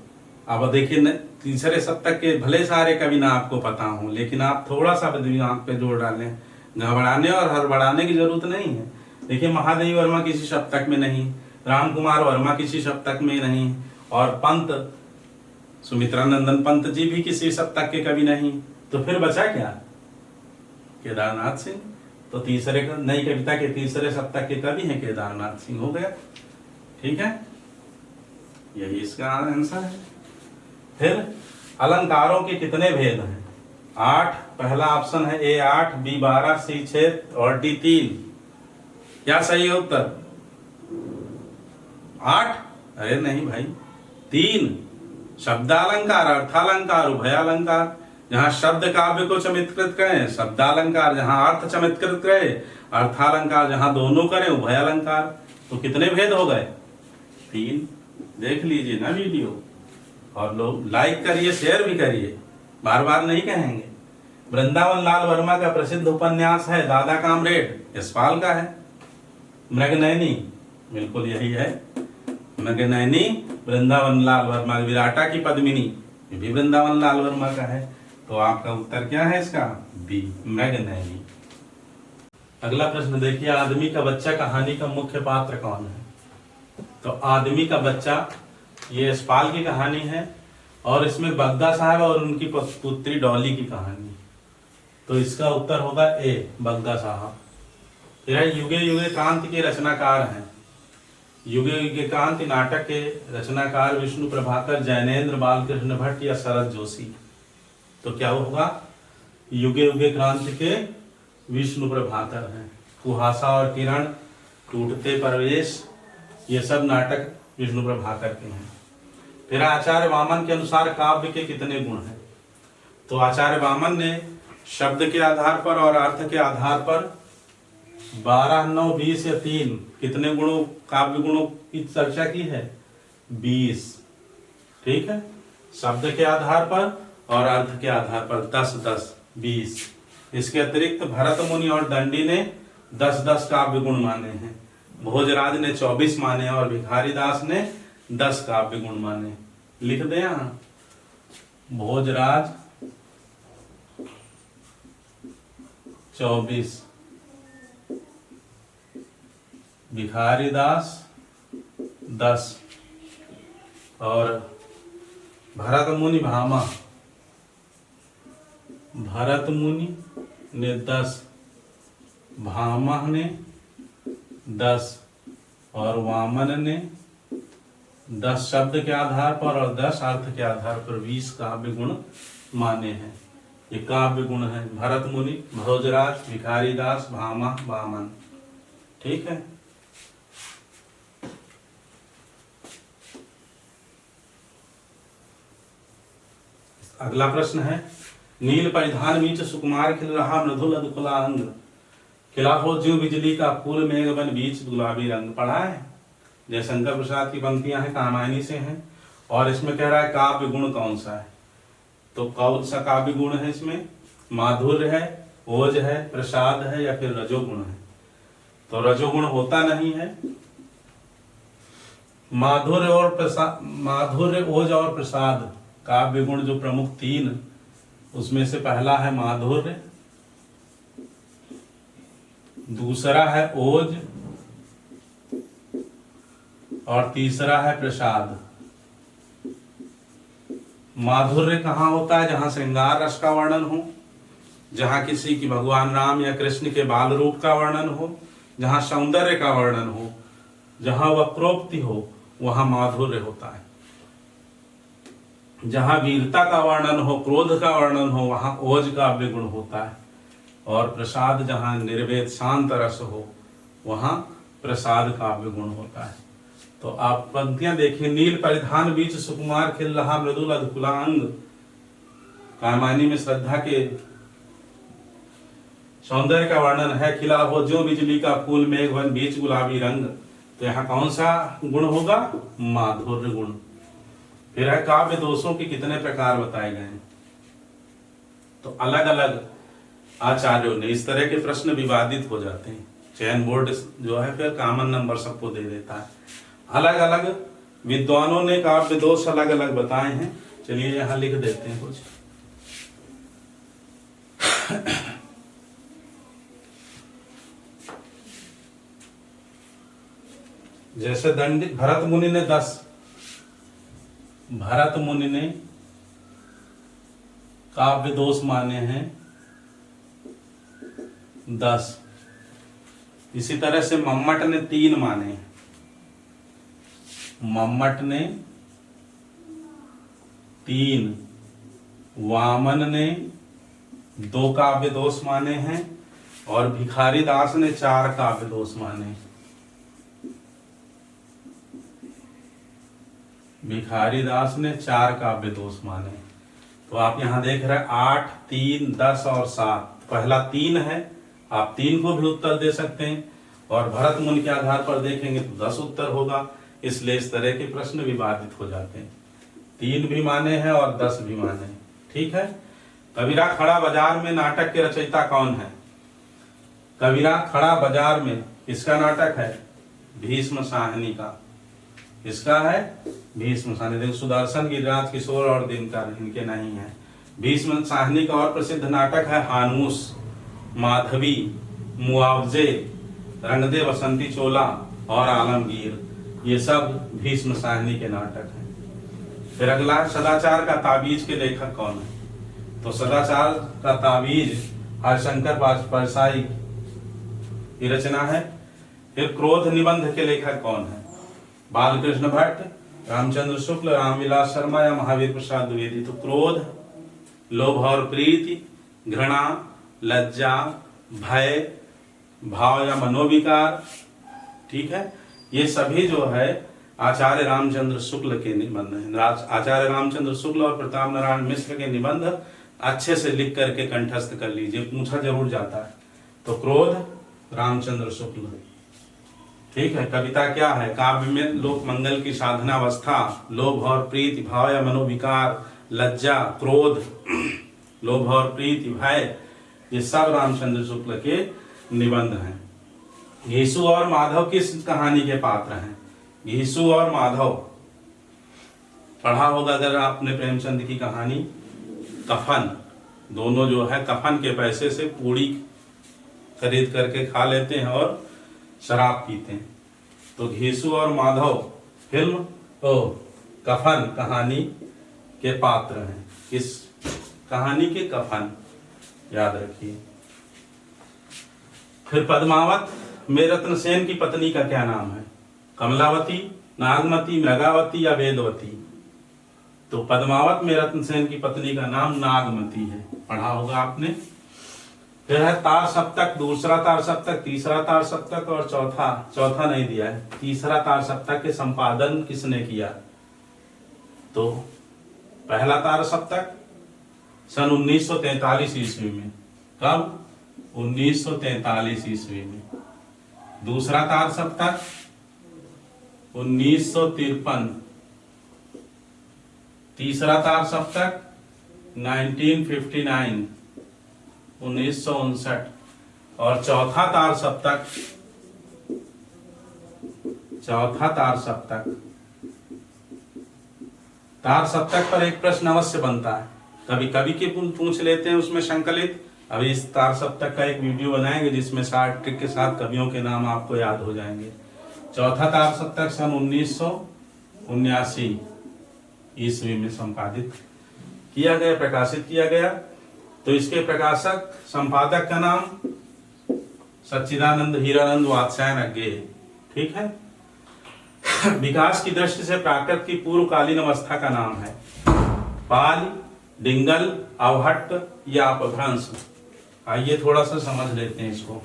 Speaker 1: अब देखिए, तीसरे शतक के भले सारे कवि ना आपको पता हो, लेकिन आप थोड़ा सा दिमाग पे जोर डालें, घबराने और हड़बड़ाने की जरूरत नहीं है। देखिए, महादेवी वर्मा किसी शतक में नहीं, राम कुमार वर्मा किसी शतक में नहीं, और पंत सुमित्रा नंदन पंत जी भी किसी शतक के कवि नहीं, तो फिर बचा क्या? केदारनाथ सिंह। तो तीसरे नई कविता के तीसरे सप्ताह के कवि हैं केदारनाथ सिंह, हो गया। ठीक है, यही इसका आंसर है। फिर अलंकारों के कितने भेद हैं? 8। पहला ऑप्शन है ए 8, बी 12, सी 6 और डी 3। क्या सही है उत्तर? 8? अरे नहीं भाई, 3। शब्दालंकार, अर्थालंकार, उभयालंकार। जहां शब्द काव्य को चमत्कृत करें शब्दालंकार, जहां अर्थ चमत्कृत करें अर्थालंकार, जहां दोनों करें उभयालंकार। तो कितने भेद हो गए? 3। देख लीजिए ना वीडियो, और लोग लाइक करिए, शेयर भी करिए, बार बार नहीं कहेंगे। वृंदावन लाल वर्मा का प्रसिद्ध उपन्यास है दादा कामरेड, यशपाल का है। मृगनयनी, बिल्कुल यही है, मृगनयनी वृंदावन लाल वर्मा। विराटा की पद्मिनी, ये भी वृंदावन लाल वर्मा का है। तो आपका उत्तर क्या है इसका? बी, मृगनयनी। अगला प्रश्न देखिए, आदमी का बच्चा कहानी का मुख्य पात्र कौन है? तो आदमी का बच्चा ये यशपाल की कहानी है, और इसमें बग्गा साहब और उनकी पुत्री डॉली की कहानी। तो इसका उत्तर होगा ए, बग्गा साहब। फिर युगे युगे क्रांति के रचनाकार हैं। युगे युगे क्रांति नाटक के रचनाकार विष्णु प्रभाकर, जैनेन्द्र, बालकृष्ण भट्ट या शरद जोशी। तो क्या होगा? युगे युगे क्रांति के विष्णु प्रभाकर हैं। कुहासा और किरण, टूटते परवेश, ये सब नाटक विष्णु प्रभाकर के हैं। फिर आचार्य वामन के अनुसार काव्य के कितने गुण हैं? तो आचार्य वामन ने शब्द के आधार पर और अर्थ के आधार पर 12, 9, 20 या 3 कितने गुणों, काव्य गुणों की चर्चा की है? 20। ठीक है, शब्द के आधार पर और अर्थ के आधार पर 10, 10, 20। इसके अतिरिक्त भरत मुनि और दंडी ने 10-10 काव्य गुण माने हैं। भोजराज ने 24 माने और भिखारी दास ने 10 काव्य गुण माने। लिख दे यहां, भोजराज 24, भिखारी दास 10 और भरत मुनि भामा, भरत मुनि ने 10, भामा ने 10 और वामन ने 10 शब्द के आधार पर और 10 अर्थ के आधार पर 20 काव्य गुण माने हैं। ये काव्य गुण है, भरत मुनि, भोजराज, भिखारी दास, भामा, वामन। ठीक है, अगला प्रश्न है, नील परिधान मीच सुकुमार खिल रहा मृदुल अधकुला अंग, खिला हो ज्यों बिजली का फूल मेघ बन बीच गुलाबी रंग। पढ़ा है? जयशंकर प्रसाद की पंक्तियां हैं, कामायनी से हैं, और इसमें कह रहा है काव्य गुण कौन सा है? तो कौन सा काव्य गुण है इसमें? माधुर्य है, ओज है, प्रसाद है या फिर रजोगुण है? तो रजोगुण होता नहीं है। माधुर्य और प्रसाद, माधुर्य, ओज और प्रसाद काव्य गुण जो प्रमुख 3, उसमें से पहला है माधुर्य, दूसरा है ओज और तीसरा है प्रसाद। माधुर्य कहाँ होता है? जहां श्रृंगार रस का वर्णन हो, जहां किसी की भगवान राम या कृष्ण के बाल रूप का वर्णन हो, जहां सौंदर्य का वर्णन हो, जहां वक्रोक्ति हो, वहां माधुर्य होता है। जहां वीरता का वर्णन हो, क्रोध का वर्णन हो, वहां ओज काव्य गुण होता है। और प्रसाद, जहां निर्वेद शांत रस हो, वहां प्रसाद काव्य गुण होता है। तो आप पंक्तियां देखिए, नील परिधान बीच सुकुमार खिल रहा मृदुल अधकुला अंग, कामायनी में श्रद्धा के सौंदर्य का वर्णन है। खिला हो जो बिजली का फूल मेघ बन बीच गुलाबी रंग, तो यहाँ कौन सा गुण होगा? माधुर्य गुण। फिर है काव्य दोषों के कितने प्रकार बताए गए हैं? तो अलग अलग आचार्यों ने, इस तरह के प्रश्न विवादित हो जाते हैं, चयन बोर्ड जो है फिर कॉमन नंबर सबको दे देता है। अलग अलग विद्वानों ने काव्य दोष अलग अलग बताए हैं। चलिए यहां लिख देते हैं कुछ। जैसे दंडी, भरत मुनि ने 10, भरत मुनि ने काव्य दोष माने हैं 10। इसी तरह से मम्मट ने 3 माने, मम्मट ने 3, वामन ने 2 काव्य दोष माने हैं और भिखारी दास ने 4 काव्य दोष माने। भिखारी दास ने 4 काव्य दोष माने। तो आप यहां देख रहे हैं 8, 3, 10 और 7। पहला 3 है, आप 3 को भी उत्तर दे सकते हैं और भरत मुनि के आधार पर देखेंगे तो 10 उत्तर होगा। इसलिए इस तरह के प्रश्न विवादित हो जाते हैं। 3 भी माने हैं और 10 भी माने हैं। ठीक है। कबीरा खड़ा बाजार में नाटक के रचयिता कौन है? कबीरा खड़ा बाजार में इसका नाटक है भीष्म साहनी का। इसका है भीष्म साहनी। देखो सुदर्शन, गिरिराज किशोर और दिनकर इनके नहीं है। भीष्म साहनी का और प्रसिद्ध नाटक है हानूस, माधवी, मुआवजे, रंग दे बसंती चोला और आलमगीर। ये सब भीष्म साहनी के नाटक हैं। फिर अगला, सदाचार का ताबीज के लेखक कौन है? तो सदाचार का ताबीज हरिशंकर परसाई की रचना है। फिर क्रोध निबंध के लेखक कौन है? बालकृष्ण भट्ट, रामचंद्र शुक्ल, रामविलास शर्मा या महावीर प्रसाद द्विवेदी। तो क्रोध, लोभ और प्रीति, घृणा, लज्जा, भय, भाव या मनोविकार, ठीक है, ये सभी जो है आचार्य रामचंद्र शुक्ल के निबंध हैं। आचार्य रामचंद्र शुक्ल और प्रताप नारायण मिश्र के निबंध अच्छे से लिख करके कंठस्थ कर लीजिए, पूछा जरूर जाता है। तो क्रोध, रामचंद्र शुक्ल। ठीक है। कविता क्या है? काव्य में लोक मंगल की साधनावस्था, लोभ और प्रीति, भाव या मनोविकार, लज्जा, क्रोध, लोभ और प्रीति, भय, ये सब रामचंद्र शुक्ल के निबंध हैं। घीसू और माधव किस कहानी के पात्र हैं? घीसू और माधव पढ़ा होगा अगर आपने प्रेमचंद की कहानी कफन। दोनों जो है कफन के पैसे से पूड़ी खरीद करके खा लेते हैं और शराब पीते हैं। तो घीसू और माधव फिल्म कफन कहानी के पात्र हैं। किस कहानी के? कफन, याद रखिए। फिर पद्मावत में रत्नसेन की पत्नी का क्या नाम है? कमलावती, नागमती, मृगावती या वेदवती? तो पद्मावत में रत्नसेन की पत्नी का नाम नागमती है, पढ़ा होगा आपने। फिर है तार सप्तक, दूसरा तार सप्तक, तीसरा तार सप्तक और चौथा नहीं दिया है। तीसरा तार सप्तक के संपादन किसने किया? तो पहला तार सप्तक सन 1943 ईस्वी में। कब? 1943 ईस्वी में। दूसरा तार सप्तक 1953। तीसरा तार सप्तक 1959, 1959। और चौथा तार सप्तक तार सप्तक पर एक प्रश्न अवश्य बनता है, कभी कभी के पूछ लेते हैं उसमें संकलित। अभी इस तार सप्तक का एक वीडियो बनाएंगे जिसमें 60 ट्रिक के साथ कवियों के नाम आपको याद हो जाएंगे। चौथा तार सप्तक सन 1979 ईस्वी में संपादित किया गया, प्रकाशित किया गया। तो इसके प्रकाशक संपादक का नाम सच्चिदानंद हीरानंद वात्स्यायन अज्ञे। ठीक है। विकास की दृष्टि से प्राकृत की पूर्वकालीन अवस्था का नाम है पाल, डिंगल, अवहट्ट या अपभ्रंश। आइए थोड़ा सा समझ लेते हैं इसको।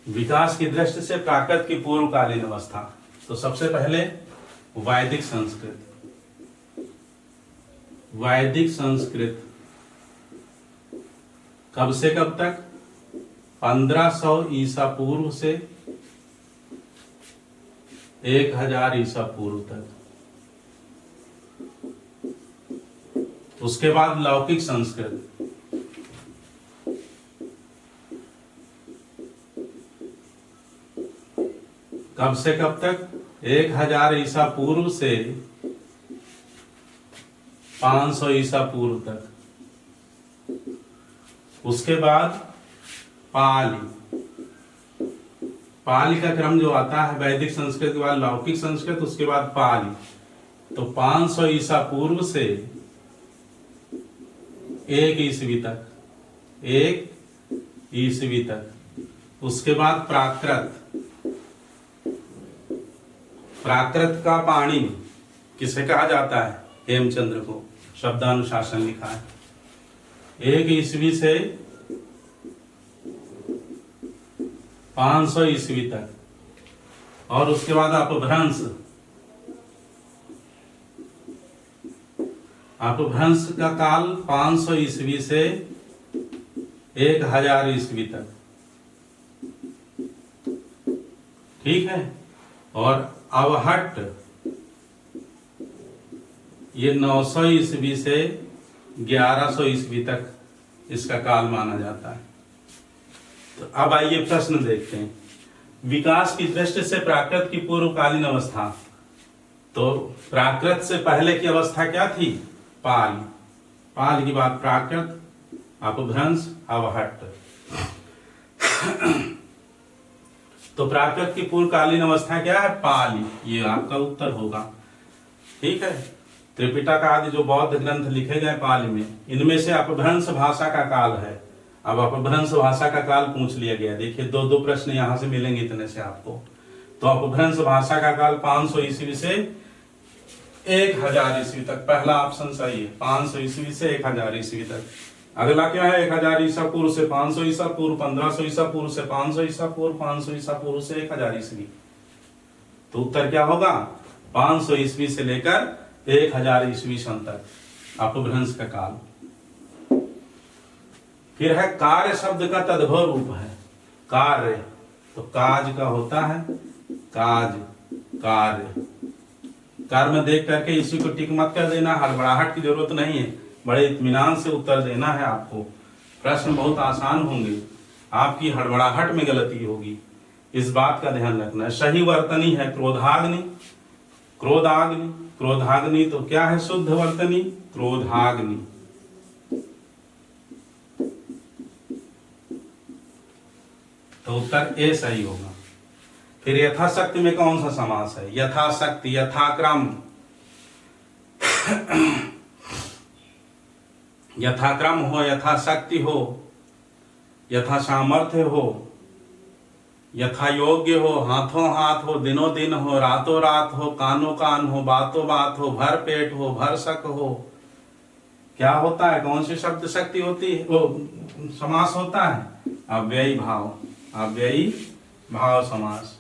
Speaker 1: विकास की दृष्टि से प्राकृत की पूर्वकालीन अवस्था। तो सबसे पहले वैदिक संस्कृत। वैदिक संस्कृत कब से कब तक? 1500 ईसा पूर्व से 1000 ईसा पूर्व तक। उसके बाद लौकिक संस्कृत कब से कब तक? 1000 ईसा पूर्व से 500 ईसा पूर्व तक। उसके बाद पाली। पाली का क्रम जो आता है वैदिक संस्कृत के बाद लौकिक संस्कृत, उसके बाद पाली। तो 500 ईसा पूर्व से 1 ईस्वी तक, 1 ईस्वी तक। उसके बाद प्राकृत। प्राकृत का पाणी किसे कहा जाता है? हेमचंद्र को शब्दानुशासन लिखा है 1 ईस्वी से 500 ईस्वी तक। और उसके बाद अपभ्रंश। अपभ्रंश का काल 500 ईस्वी से 1000 ईस्वी तक, ठीक है। और अवहट्ट ये 900 ईस्वी से 1100 ईस्वी तक इसका काल माना जाता है। तो अब आइए प्रश्न देखते हैं। विकास की दृष्टि से प्राकृत की पूर्वकालीन अवस्था, तो प्राकृत से पहले की अवस्था क्या थी? पाल। पाल के बाद प्राकृत, अपभ्रंश, अवहट्ट। तो प्राकृत की पूर्वकालीन अवस्था क्या है? पाली। ये आपका उत्तर होगा, ठीक है। त्रिपिटक आदि जो बौद्ध ग्रंथ लिखे गए पाली में, इनमें से अपभ्रंश भाषा का काल है। अब अपभ्रंश भाषा का काल पूछ लिया गया। देखिए 2-2 प्रश्न यहां से मिलेंगे इतने से आपको। तो अपभ्रंश भाषा का काल 500 ईस्वी से 1000 ईस्वी तक। पहला ऑप्शन सही है, 500 ईस्वी से 1000 ईस्वी तक। अगला क्या है? 1000 ईसा पूर्व से 500 ईसा पूर्व, 1500 ईसा पूर्व से 500 ईसा पूर्व, 500 ईसा पूर्व से 1000 ईस्वी। तो उत्तर क्या होगा? 500 ईस्वी से लेकर 1000 ईस्वी सन तक अपभ्रंश का काल। फिर है कार्य शब्द का तद्भव रूप है कार्य। तो काज का होता है काज, कार्य। कर्म देख करके इसी को टिक मत कर देना, हड़बड़ाहट की जरूरत नहीं है, बड़े इत्मीनान से उत्तर देना है आपको। प्रश्न बहुत आसान होंगे, आपकी हड़बड़ाहट में गलती होगी, इस बात का ध्यान रखना। सही वर्तनी है क्रोधाग्नि, क्रोधाग्नि, क्रोधाग्नि। तो क्या है शुद्ध वर्तनी? क्रोधाग्नि। तो उत्तर ए सही होगा। फिर यथाशक्ति में कौन सा समास है? यथाशक्ति, यथाक्रम। यथाक्रम हो, यथाशक्ति हो, यथा सामर्थ्य हो, यथा योग्य हो, हाथों हाथ हो, दिनों दिन हो, रातों रात हो, कानों कान हो, बातों बात हो, भर पेट हो, भर सक हो। क्या होता है? कौन सी शब्द शक्ति होती है? वो समास होता है अव्ययी भाव, अव्ययी भाव समास।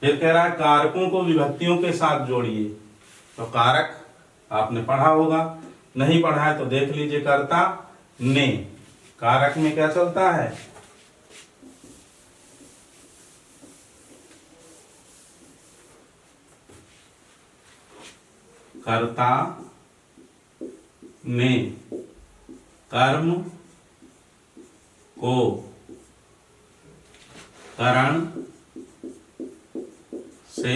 Speaker 1: फिर कह रहा है कारकों को विभक्तियों के साथ जोड़िए। तो कारक आपने पढ़ा होगा, नहीं पढ़ा है तो देख लीजिए। कर्ता ने, कारक में क्या चलता है? कर्ता ने कर्म को करण से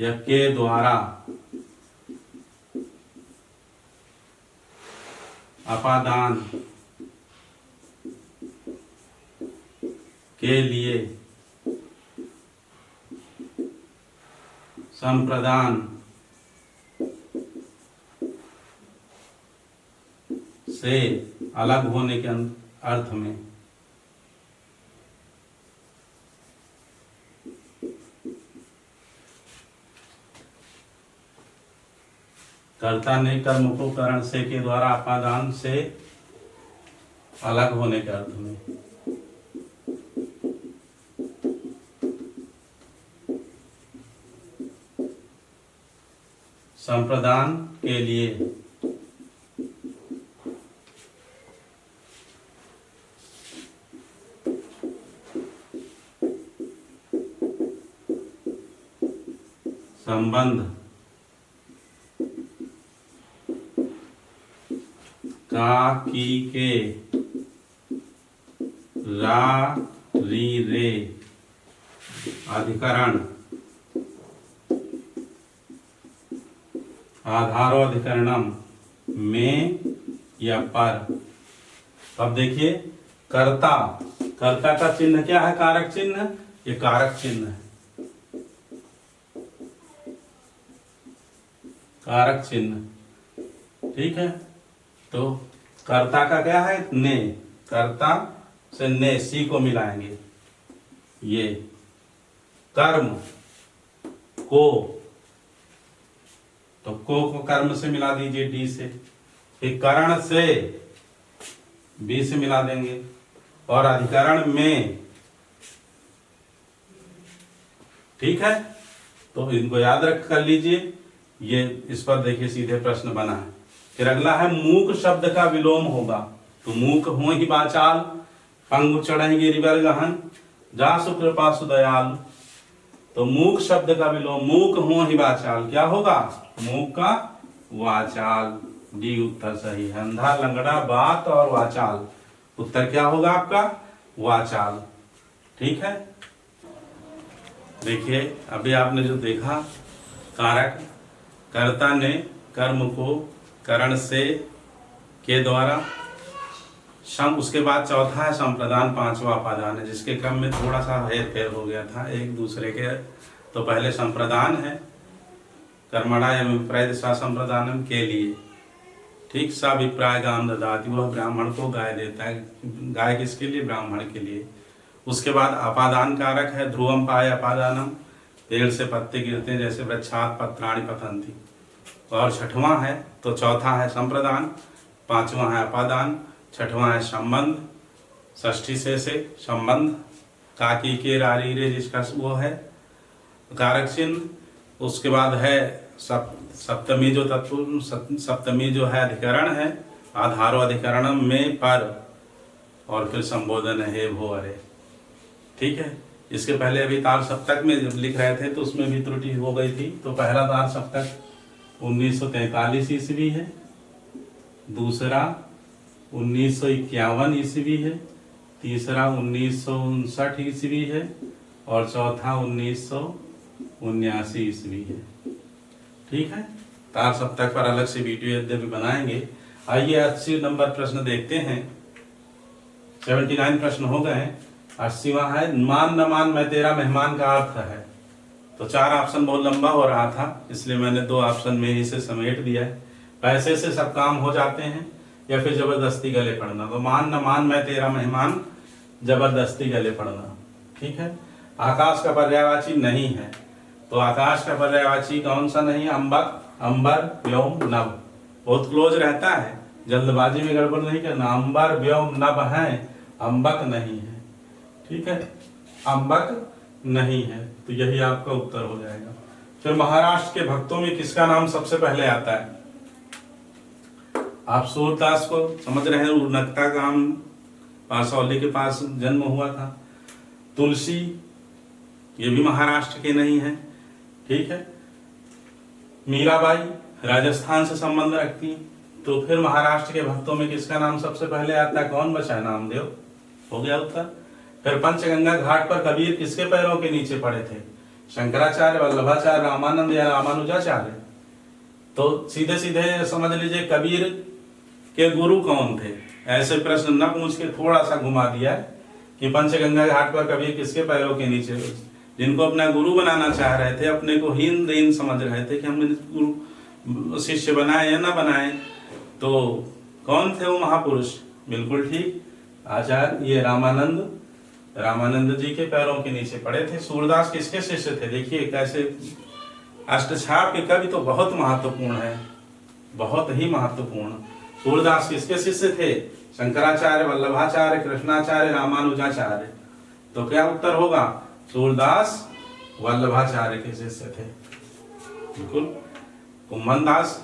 Speaker 1: या के द्वारा अपादान के लिए संप्रदान से अलग होने के अर्थ में। कर्ता ने कर्म को करण से के द्वारा अपादान से अलग होने के अर्थ में। संप्रदान के लिए संबंध का की के रा री रे अधिकरण आधारो अधिकरणम में या पर अब देखिए कर्ता, कर्ता का चिन्ह क्या है? कारक चिन्ह, ये कारक चिन्ह है, कारक चिन्ह। ठीक है, तो कर्ता का क्या है? ने, कर्ता से ने, सी को मिलाएंगे, ये कर्म को, तो को कर्म से मिला दीजिए डी से, फिर करण से बी से मिला देंगे, और अधिकरण में। ठीक है, तो इनको याद रख कर लीजिए। ये इस पर देखिए सीधे प्रश्न बना है। फिर अगला है मूक शब्द का विलोम होगा, तो मूक हो ही वाचाल, पंगु चढ़ेंगे रिवर गहन, जा सुकृपा सुदयाल। तो मूक शब्द का विलोम, मूक हो ही वाचाल, क्या होगा? मूक का वाचाल, डी उत्तर सही है। अंधा लंगड़ा बात और वाचाल, उत्तर क्या होगा आपका? वाचाल। ठीक है, देखिए अभी आपने जो देखा, कारक, कर्ता ने कर्म को करण से के द्वारा, सम, उसके बाद चौथा है संप्रदान, पांचवा अपादान है, जिसके क्रम में थोड़ा सा हेर फेर हो गया था एक दूसरे के। तो पहले संप्रदान है, कर्मणा एवं विप्राय दिशा संप्रदानम के लिए। ठीक, सा विप्राय गाम ददाति, वह ब्राह्मण को गाय देता है। गाय किसके लिए? ब्राह्मण के लिए। उसके बाद अपादान कारक है, ध्रुवम पाय अपादानम, पेड़ से पत्ते गिरते हैं जैसे वृक्षात् पत्राणि पतन्ति। और छठवां है, तो चौथा है संप्रदान, पांचवा है अपादान, छठवां है संबंध, षष्ठी से संबंध, काकी के रारी रे जिसका वो है कारक चिन्ह। उसके बाद है सप्तमी, जो तत्व सप्तमी जो है अधिकरण है, आधारो अधिकरणम में पर, और फिर संबोधन है भो अरे। ठीक है, इसके पहले अभी तार सप्तक में जब लिख रहे थे तो उसमें भी त्रुटि हो गई थी। तो पहला तार सप्तक 1943 ईस्वी है, दूसरा 1951 ईस्वी है, तीसरा 1959 ईस्वी है, और चौथा 1979 ईस्वी है। ठीक है, तार सप्तक पर अलग से वीडियो यद्यपि बनाएंगे। आइए 80 नंबर प्रश्न देखते हैं। 79 प्रश्न हो गए, 80वां है, मान न मान मैं तेरा मेहमान का अर्थ है। तो 4 ऑप्शन बहुत लंबा हो रहा था, इसलिए मैंने 2 ऑप्शन में ही से समेट दिया है। पैसे से सब काम हो जाते हैं या फिर जबरदस्ती गले पड़ना। तो मान न मान मैं तेरा मेहमान, जबरदस्ती गले पड़ना। ठीक है, आकाश का पर्यायवाची नहीं है, तो आकाश का पर्यायवाची कौन सा नहीं है? अंबक, अंबर, व्योम, नभ। बहुत क्लोज रहता है, जल्दबाजी में गड़बड़ नहीं करना। अंबर, व्योम, नभ है, अंबक नहीं है। ठीक है, अंबक नहीं है, तो यही आपका उत्तर हो जाएगा। फिर महाराष्ट्र के भक्तों में किसका नाम सबसे पहले आता है? आप सूरदास को समझ रहे हैं, उनकता गांव पारसौली के पास जन्म हुआ था। तुलसी, ये भी महाराष्ट्र के नहीं है। ठीक है, मीराबाई राजस्थान से संबंध रखती है। तो फिर महाराष्ट्र के भक्तों में किसका नाम सबसे पहले आता है? कौन बचा है? नामदेव। हो गया उत्तर। फिर पंचगंगा घाट पर कबीर किसके पैरों के नीचे पड़े थे? शंकराचार्य, वल्लभाचार्य, रामानंद या रामानुजाचार्य। तो सीधे सीधे समझ लीजिए कबीर के गुरु कौन थे। ऐसे प्रश्न न पूछ के थोड़ा सा घुमा दिया कि पंचगंगा घाट पर कबीर किसके पैरों के नीचे, जिनको अपना गुरु बनाना चाह रहे थे, अपने को हीन दीन समझ रहे थे कि हम गुरु शिष्य बनाए या ना बनाए, तो कौन थे वो महापुरुष? बिल्कुल ठीक, आचार्य ये रामानंद जी के पैरों के नीचे पड़े थे। सूरदास किसके शिष्य थे? देखिए कैसे अष्टछाप के कवि तो बहुत महत्वपूर्ण है, बहुत ही महत्वपूर्ण। सूरदास किसके शिष्य थे? शंकराचार्य, वल्लभाचार्य, कृष्णाचार्य, रामानुजाचार्य। तो क्या उत्तर होगा? सूरदास वल्लभाचार्य के शिष्य थे। बिल्कुल, कुम्भन दास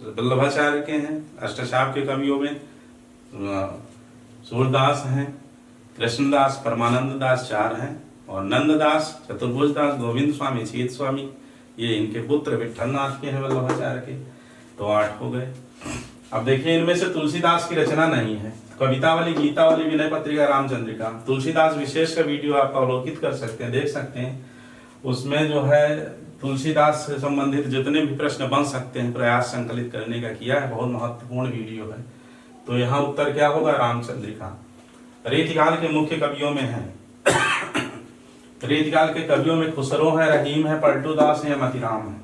Speaker 1: वल्लभाचार्य के हैं। अष्टछाप के कवियों में सूरदास हैं, कृष्णदास, परमानंद दास 4 हैं, और नंददास, चतुर्भुज दास, गोविंद स्वामी, चीत स्वामी, ये इनके पुत्र विठलनाथ के हैं वल्लभाचार्य के। तो 8 हो गए। अब देखिए इनमें से तुलसीदास की रचना नहीं है। कवितावली, गीतावली, विनय पत्रिका, रामचंद्रिका। तुलसीदास विशेष का वीडियो आप अवलोकित कर सकते हैं, देख सकते हैं। उसमें जो है तुलसीदास से संबंधित जितने भी प्रश्न बन सकते हैं प्रयास संकलित करने का किया है, बहुत महत्वपूर्ण वीडियो है। तो यहाँ उत्तर क्या होगा? रामचंद्रिका। रीतिकाल के मुख्य कवियों में है रीतिकाल के कवियों में खुसरो है, रहीम है, पलटू दास है, मतीराम है।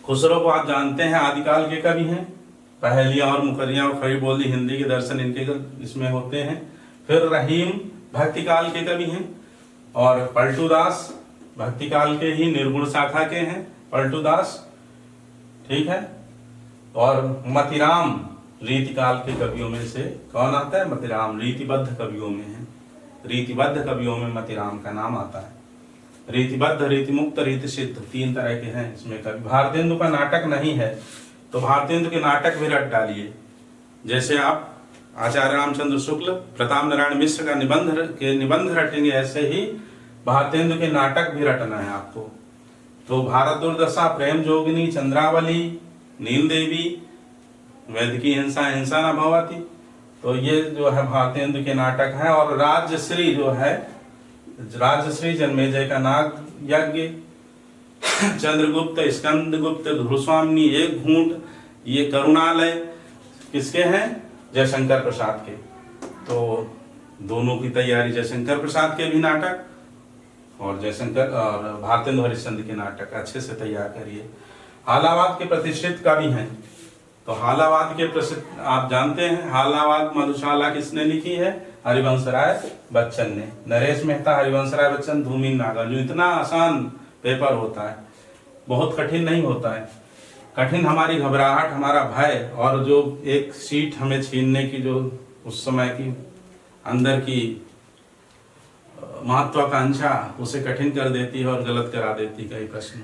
Speaker 1: खुसरो को आप जानते हैं आदिकाल के कवि हैं। पहेलियां और मुकरियां और खड़ी बोली हिंदी के दर्शन इनके इसमें होते हैं। फिर रहीम भक्ति काल के कवि हैं, और पलटू दास भक्ति काल के ही निर्गुण शाखा के हैं पलटू दास, ठीक है। और मतीराम रीतिकाल के कवियों में से कौन आता है? मतीराम रीतिबद्ध कवियों में है। रीतिबद्ध कवियों में मतीराम का नाम आता है। रीतिबद्ध, रीतिमुक्त, रीति सिद्ध, 3 तरह के हैं इसमें कवि। भारतेंदु का नाटक नहीं है तो भारतेंदु के नाटक भी रट डालिए। जैसे आप आचार्य रामचंद्र शुक्ल, प्रताप नारायण मिश्र का निबंध रटेंगे, ऐसे ही भारतेंदु के नाटक भी रटना है आपको। तो भारत दुर्दशा, प्रेम जोगिनी, चंद्रावली, नील देवी, वैदिकी हिंसा, हिंसा न भवति, तो ये जो है भारतेंदु के नाटक है। और राजश्री जो है, राजश्री जन्मेजय का नाग यज्ञ, चंद्रगुप्त, स्कंदगुप्त, ध्रुवस्वामिनी, एक घूंट, ये करुणालय किसके हैं? जयशंकर प्रसाद के। तो दोनों की तैयारी, जयशंकर प्रसाद के भी नाटक और जयशंकर और भारतेंदु हरिश्चंद्र के नाटक अच्छे से तैयार करिए। हालावाद के प्रतिष्ठित कवि हैं, तो हालावाद के प्रसिद्ध आप जानते हैं। हालावाद मधुशाला किसने लिखी है? हरिवंश राय बच्चन ने। नरेश मेहता, हरिवंश राय बच्चन, धूमिल नागर। जो इतना आसान पेपर होता है, बहुत कठिन नहीं होता है। कठिन हमारी घबराहट, हमारा भय, और जो एक सीट हमें छीनने की जो उस समय की अंदर की महत्वाकांक्षा उसे कठिन कर देती है और गलत करा देती कई प्रश्न।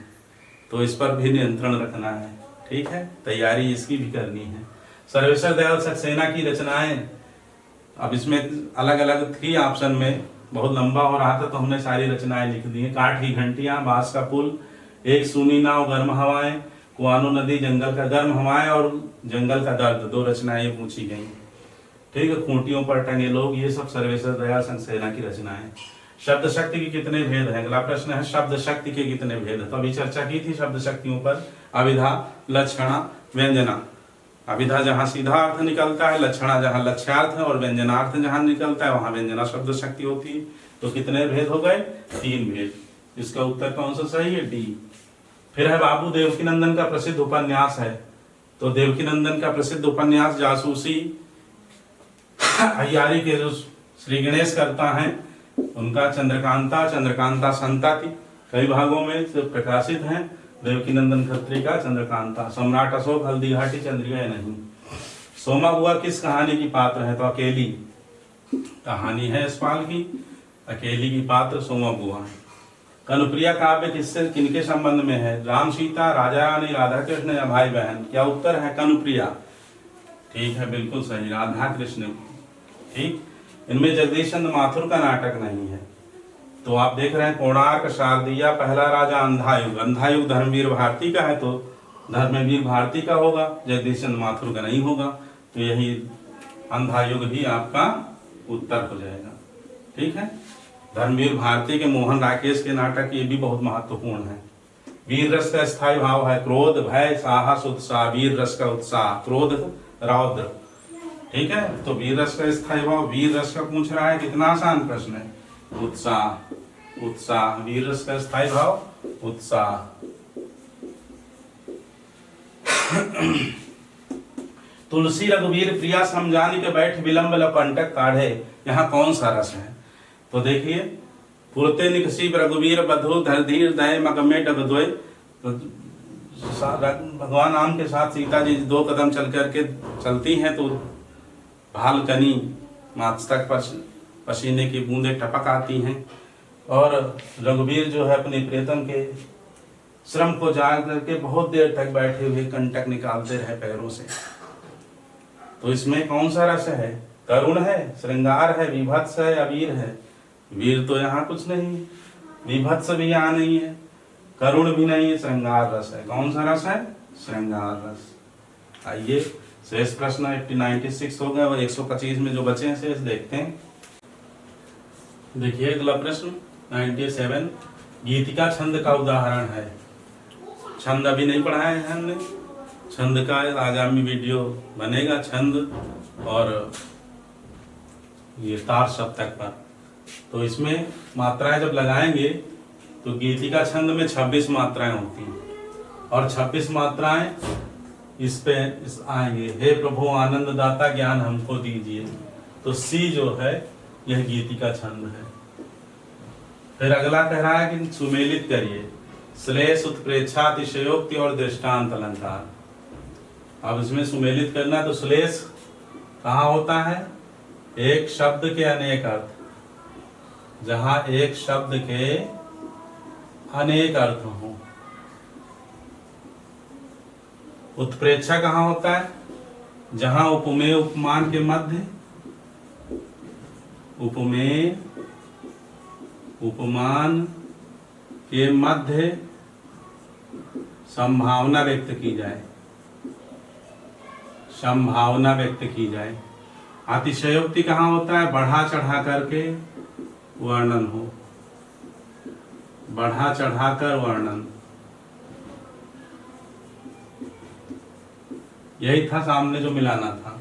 Speaker 1: तो इस पर भी नियंत्रण रखना है, ठीक है। तैयारी इसकी भी करनी है। सर्वेश्वर दयाल सक्सेना की रचनाएं, अब इसमें अलग अलग 3 ऑप्शन में बहुत लंबा हो रहा था तो हमने सारी रचनाएं लिख दी हैं। काठ की घंटियां, बांस का पुल, एक सूनी नाव, गर्म हवाएं, कुआनो नदी, जंगल का गर्म हवाएं और जंगल का दर्द, 2 रचनाएं पूछी गई, ठीक है। खूंटियों पर टंगे लोग, ये सब सर्वेश्वर दयाल सक्सेना की रचनाएं। शब्द शक्ति के कितने भेद हैं? अगला प्रश्न है शब्द शक्ति के कितने भेद हैं? तो अभी चर्चा की थी शब्द शक्तियों पर। अभिधा, लक्षणा, व्यंजना। अभिधा जहां सीधा अर्थ निकलता है, लक्षणा जहां लक्ष्यार्थ है, और व्यंजनार्थ जहां निकलता है वहां व्यंजना शब्द शक्ति होती है। तो कितने भेद हो गए? 3 भेद। इसका उत्तर कौन सा सही है? डी। फिर है बाबू देवकीनंदन का प्रसिद्ध उपन्यास है, तो देवकीनंदन का प्रसिद्ध उपन्यास जासूसी अय्यारी के जो श्री गणेश करता है उनका चंद्रकांता, चंद्रकांता संताति, कई भागों में प्रकाशित हैं। देवकीनंदन खत्री का चंद्रकांता। सम्राट अशोक, हल्दी घाटी, चंद्रिका नहीं। सोमा बुआ किस कहानी की पात्र है? तो अकेली कहानी है यशपाल की, अकेली की पात्र सोमा बुआ। कनुप्रिया काव्य किससे किनके संबंध में है? राम सीता, राजा रानी, राधा कृष्ण या भाई बहन? क्या उत्तर है? कनुप्रिया, ठीक है, बिल्कुल सही, राधा कृष्ण, ठीक। इनमें जगदीश चंद्र माथुर का नाटक नहीं है। तो आप देख रहे हैं कोणार्क, शारदिया, पहला राजा, अंधायुग। अंधायुग धर्मवीर भारती का है तो धर्मवीर भारती का होगा, जगदीश चंद्र माथुर का नहीं होगा। तो यही अंधायुग ही आपका उत्तर हो जाएगा, ठीक है। धर्मवीर भारती के मोहन राकेश के नाटक ये भी बहुत महत्वपूर्ण है। वीर रस का स्थायी भाव है क्रोध, भय, साहस, उत्साह। वीर रस का उत्साह, क्रोध, रौद्र, ठीक है। तो वीर रस का स्थायी भाव, वीर रस का पूछ रहा है, कितना आसान प्रश्न है। उत्साह, उत्साह, वीर रस का स्थायी भाव उत्साह। तुलसी रघुवीर प्रिया समझानी के बैठ विलंब लपंटक काढ़े, यहाँ कौन सा रस है? तो देखिए, पुरते निकसी रघुवीर बधु धरधीर दय मगमे डगद्वय। भगवान राम के साथ सीता जी 2 कदम चल करके चलती हैं तो भालकनी मस्तक पर पसीने की बूंदें टपक आती हैं, और रघुवीर जो है अपने प्रियतम के श्रम को जाग करके बहुत देर तक बैठे हुए कंटक निकालते रहे पैरों से। तो इसमें कौन सा रस है? करुण है, श्रृंगार है, विभत्स है, अवीर है? वीर तो यहाँ कुछ नहीं, विभत्स भी यहाँ नहीं है, करुण भी नहीं है, श्रृंगार रस है। कौन सा रस है? श्रृंगार रस। आइए शेष प्रश्न 96 हो गए और 125 में जो बचे हैं शेष देखते हैं। देखिए अगला प्रश्न 97, गीतिका छंद का उदाहरण है। छंद अभी नहीं पढ़ाया है हमने, छंद का आगामी वीडियो बनेगा, छंद और ये तार सप्तक पर। तो इसमें मात्राएं जब लगाएंगे तो गीतिका छंद में 26 मात्राएं होती हैं और 26 मात्राएं इस पे आएंगे। हे प्रभु आनंद दाता ज्ञान हमको दीजिए, तो सी जो है यह गीतिका छंद है। फिर अगला कह रहा है कि सुमेलित करिए श्लेष, उत्प्रेक्षा, अतिशयोक्ति और दृष्टांत अलंकार। अब इसमें सुमेलित करना, तो श्लेष कहाँ होता है? एक शब्द के अनेक अर्थ, जहां एक शब्द के अनेक अर्थ हों। उत्प्रेक्षा कहाँ होता है? जहां उपमेय उपमान के मध्य, उपमेय उपमान के मध्य संभावना व्यक्त की जाए, संभावना व्यक्त की जाए। अतिशयोक्ति कहाँ होता है? बढ़ा चढ़ा करके वर्णन हो, बढ़ा चढ़ा कर वर्णन। यही था सामने जो मिलाना था,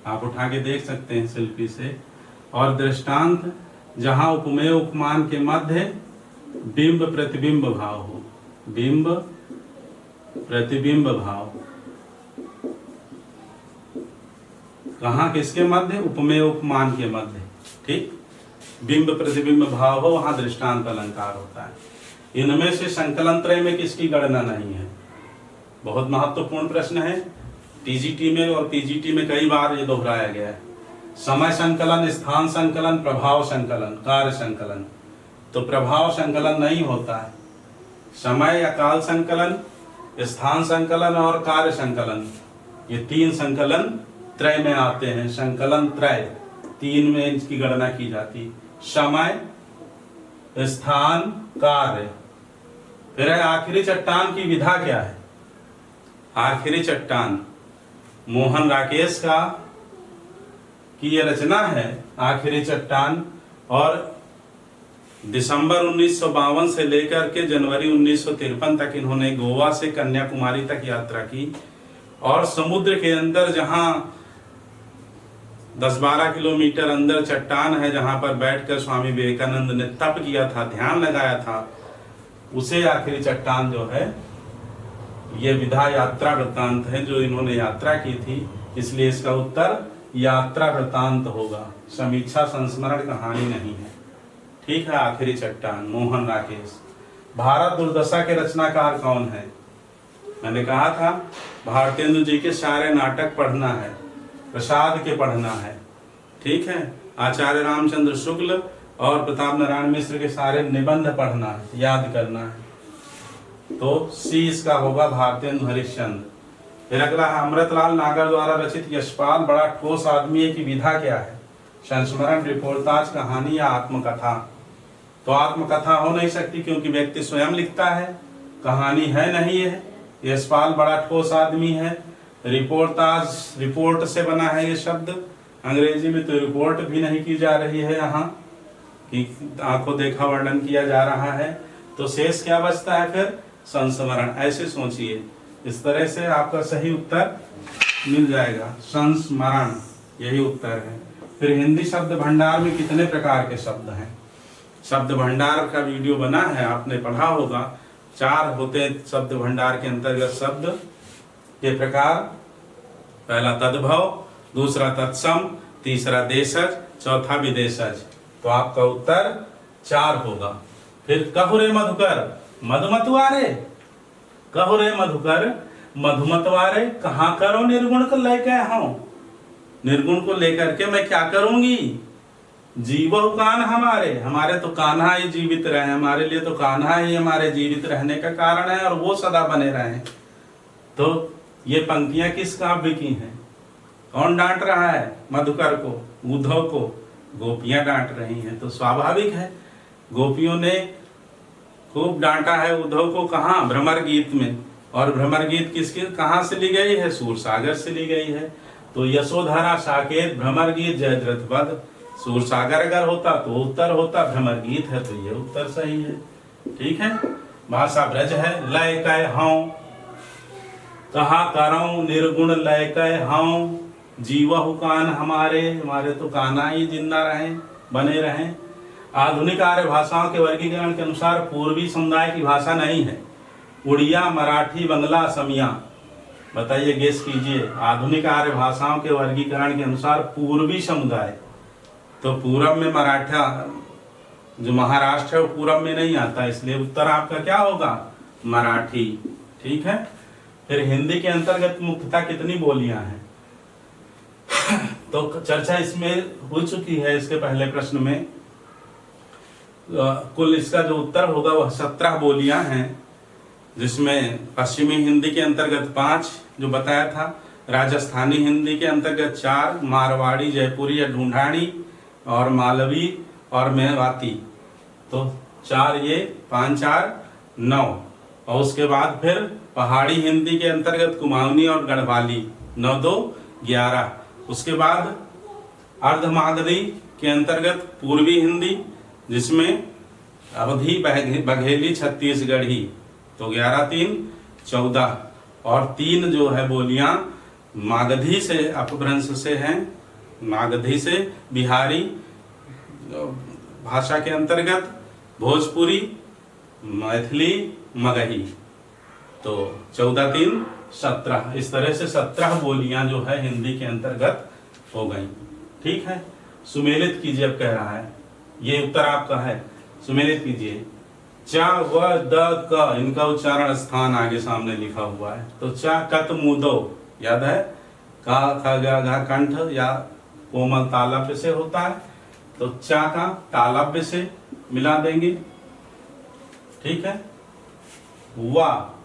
Speaker 1: आप उठा के देख सकते हैं शिल्पी से। और दृष्टांत जहां उपमेय उपमान के मध्य बिंब प्रतिबिंब भाव हो, बिंब प्रतिबिंब भाव। कहाँ किसके मध्य? उपमेय उपमान के मध्य, ठीक। बिंब प्रतिबिंब भाव हो, वहां दृष्टांत अलंकार होता है। इनमें से संकलन त्रय में किसकी गणना नहीं है? बहुत महत्वपूर्ण प्रश्न है, टीजीटी में और पीजीटी में कई बार ये दोहराया गया है। समय संकलन, स्थान संकलन, प्रभाव संकलन, कार्य संकलन। तो प्रभाव संकलन नहीं होता है। समय या काल संकलन, स्थान संकलन और कार्य संकलन, ये तीन संकलन त्रय में आते हैं। संकलन त्रय तीन में इसकी गणना की जाती है, समय, स्थान, कार्य। फिर आखिरी चट्टान की विधा क्या है? आखिरी चट्टान मोहन राकेश का की ये रचना है आखिरी चट्टान, और दिसंबर 1952 से लेकर के जनवरी 1953 तक इन्होंने गोवा से कन्याकुमारी तक यात्रा की और समुद्र के अंदर जहां 10-12 किलोमीटर अंदर चट्टान है, जहां पर बैठकर स्वामी विवेकानंद ने तप किया था, ध्यान लगाया था, उसे आखिरी चट्टान जो है ये विधा यात्रा वृत्तांत है जो इन्होंने यात्रा की थी, इसलिए इसका उत्तर यात्रा वृत्तांत होगा। समीक्षा संस्मरण कहानी नहीं है, ठीक है। आखिरी चट्टान मोहन राकेश। भारत दुर्दशा के रचनाकार कौन है? मैंने कहा था भारतेंदु जी के सारे नाटक पढ़ना है, प्रसाद के पढ़ना है, ठीक है। आचार्य रामचंद्र शुक्ल और प्रताप नारायण मिश्र के सारे निबंध पढ़ना है, याद करना है। तो सी इसका होगा भारतेंदु हरिश्चंद्र। फिर अगला है अमृतलाल नागर द्वारा रचित यशपाल बड़ा ठोस आदमी है की विधा क्या है? संस्मरण, रिपोर्टाज, कहानी या आत्मकथा? तो आत्मकथा हो नहीं सकती क्योंकि व्यक्ति स्वयं लिखता है, कहानी है नहीं है। यशपाल बड़ा ठोस आदमी है। रिपोर्टाज, रिपोर्ट से बना है ये शब्द, अंग्रेजी में तो रिपोर्ट भी नहीं की जा रही है यहाँ कि आंखों देखा वर्णन किया जा रहा है। तो शेष क्या बचता है फिर? संस्मरण। ऐसे सोचिए, इस तरह से आपका सही उत्तर मिल जाएगा, संस्मरण, यही उत्तर है। फिर हिंदी शब्द भंडार में कितने प्रकार के शब्द हैं? शब्द भंडार का वीडियो बना है, आपने पढ़ा होगा। 4 होते शब्द भंडार के अंतर्गत शब्द के प्रकार। पहला तद्भव, दूसरा तत्सम, तीसरा देशज, चौथा विदेशज। तो आपका उत्तर 4 होगा। फिर कहो रे मधुकर मधुमतवारे, कहो रे मधुकर मधुमतवारे, कहाँ करो निर्गुण को लेकर हूं, निर्गुण को लेकर के मैं क्या करूंगी? जीवो कान हमारे, हमारे तो कान्हा ही जीवित रहे, हमारे लिए तो कान्हा ही हमारे जीवित रहने का कारण है और वो सदा बने रहे। तो ये पंक्तियां किस काव्य की हैं? कौन डांट रहा है मधुकर को, उद्धव को? गोपियां डांट रही हैं। तो स्वाभाविक है, गोपियों ने खूब डांटा है उद्धव को। कहाँ? भ्रमर गीत में। और भ्रमर गीत किसके कहाँ से ली गई है? सूरसागर से ली गई है। तो यशोधरा, साकेत, भ्रमर गीत, जयद्रथ वध। सूरसागर अगर होता तो उत्तर होता, भ्रमर गीत है तो ये उत्तर सही है, ठीक है। भाषा ब्रज है, लय कय हूं, कहा करऊं निर्गुण लय कै हऊं, जीवहु कान हमारे, हमारे तो काना ही जिंदा रहे बने रहें। आधुनिक आर्य भाषाओं के वर्गीकरण के अनुसार पूर्वी समुदाय की भाषा नहीं है। उड़िया, मराठी, बंगला, असमिया। बताइए, गेस कीजिए। आधुनिक आर्य भाषाओं के वर्गीकरण के अनुसार पूर्वी समुदाय, तो पूरब में मराठा, जो महाराष्ट्र है वो पूरब में नहीं आता, इसलिए उत्तर आपका क्या होगा? मराठी। ठीक है। फिर हिंदी के अंतर्गत मुख्यतः कितनी बोलियां हैं? तो चर्चा इसमें हो चुकी है इसके पहले प्रश्न में। कुल इसका जो उत्तर होगा वह 17 बोलियां हैं, जिसमें पश्चिमी हिंदी के अंतर्गत 5 जो बताया था, राजस्थानी हिंदी के अंतर्गत 4, मारवाड़ी, जयपुरी या ढूंढानी और मालवी और मेवाती। तो 4 ये, 5 4 9। और उसके बाद फिर पहाड़ी हिंदी के अंतर्गत कुमाऊनी और गढ़वाली, 9 2 11। उसके बाद अर्धमागधी के अंतर्गत पूर्वी हिंदी, जिसमें अवधी, बघेली, छत्तीसगढ़ी, तो 11 3 14। और 3 जो है बोलियां मागधी से, अपभ्रंश से हैं, मागधी से बिहारी भाषा के अंतर्गत भोजपुरी, मैथिली, मगही। तो 14 3 17। इस तरह से 17 बोलियां जो है हिंदी के अंतर्गत हो गई। ठीक है। सुमेलित कीजिए, अब कह रहा है, ये उत्तर आपका है, सुमेलित कीजिए। च व द क, इनका उच्चारण स्थान आगे सामने लिखा हुआ है। तो च कत मुदो, याद है, का ख ग घ कंठ या कोमल तालव्य से होता है, तो चा का तालव्य से मिला देंगे। ठीक है। वा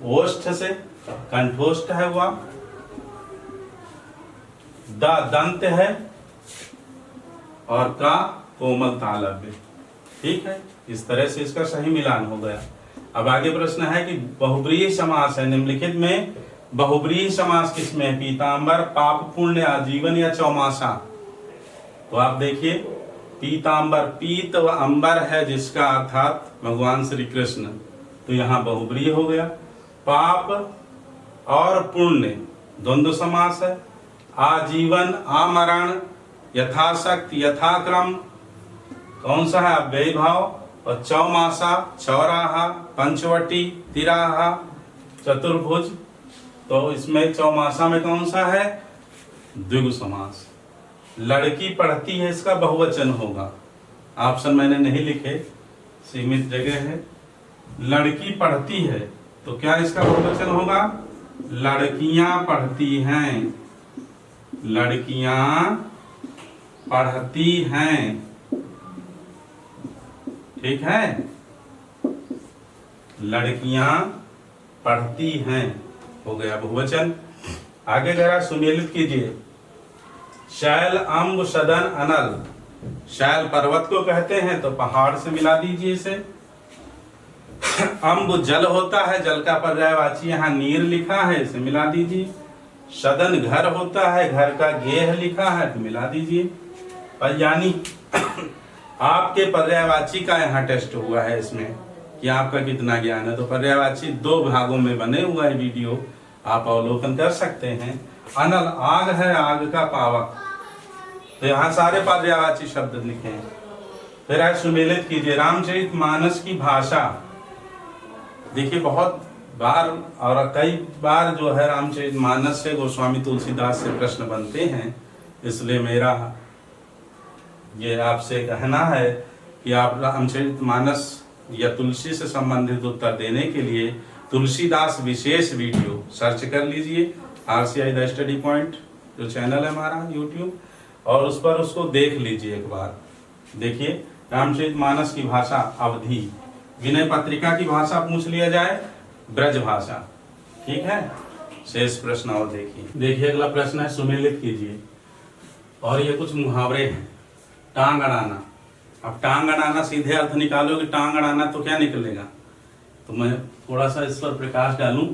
Speaker 1: ओष्ठ से, कंठोष्ठ है वा। द दंत है और का कोमल तालव्य। ठीक है। इस तरह से इसका सही मिलान हो गया। अब आगे प्रश्न है कि बहुब्रीहि समास है, निम्नलिखित में बहुब्रीहि समास किसमें है? पीतांबर, पाप पुण्य, आजीवन या चौमासा। तो आप देखिए, पीतांबर, पीत व अंबर है जिसका अर्थात भगवान श्री कृष्ण, तो यहाँ बहुब्रीहि हो गया। पाप और पुण्य द्वंद्व समास है। आजीवन, आमरण, यथाशक्ति, यथाक्रम, कौन सा है? अव्ययी भाव। और चौमासा, चौराहा, पंचवटी, तिराहा, चतुर्भुज। तो इसमें चौमासा में कौन सा है? द्विगु समास। लड़की पढ़ती है, इसका बहुवचन होगा। ऑप्शन मैंने नहीं लिखे, सीमित जगह है। लड़की पढ़ती है, तो क्या इसका बहुवचन होगा? लड़कियां पढ़ती हैं, लड़कियां पढ़ती हैं। ठीक है। लड़कियां पढ़ती हैं हो गया बहुवचन। आगे जरा सुमेलित कीजिए। शैल, अम्ब, सदन, अनल। शैल पर्वत को कहते हैं, तो पहाड़ से मिला दीजिए इसे। अम्ब जल होता है, जल का पर्यायवाची यहाँ नीर लिखा है, इसे मिला दीजिए। सदन घर होता है, घर का गेह लिखा है, तो मिला दीजिए। और यानी आपके पर्यायवाची का यहाँ टेस्ट हुआ है इसमें कि आपका कितना ज्ञान है। तो पर्यायवाची 2 भागों में बने हुआ है वीडियो, आप अवलोकन कर सकते हैं। अनल आग है, आग का पावक, तो यहाँ सारे पर्यायवाची शब्द लिखे हैं। फिर आज सुमेलित कीजिए। रामचरितमानस की भाषा, देखिए बहुत बार और कई बार जो है रामचरितमानस से गोस्वामी तुलसीदास से प्रश्न बनते हैं, इसलिए मेरा ये आपसे कहना है कि आप रामचरितमानस या तुलसी से संबंधित उत्तर देने के लिए तुलसीदास विशेष वीडियो सर्च कर लीजिए। RCI द स्टडी पॉइंट जो चैनल है हमारा यूट्यूब, और उस पर उसको देख लीजिए एक बार। देखिए, रामचरितमानस की भाषा अवधी, विनय पत्रिका की भाषा पूछ लिया जाए ब्रज भाषा। ठीक है। शेष प्रश्न और देखिए अगला प्रश्न है, सुमेलित कीजिए। और ये कुछ मुहावरे हैं। टांग अड़ाना, अब टांग अड़ाना सीधे अर्थ निकालोगे टांग अड़ाना तो क्या निकलेगा? तो मैं थोड़ा सा इस पर प्रकाश डालूं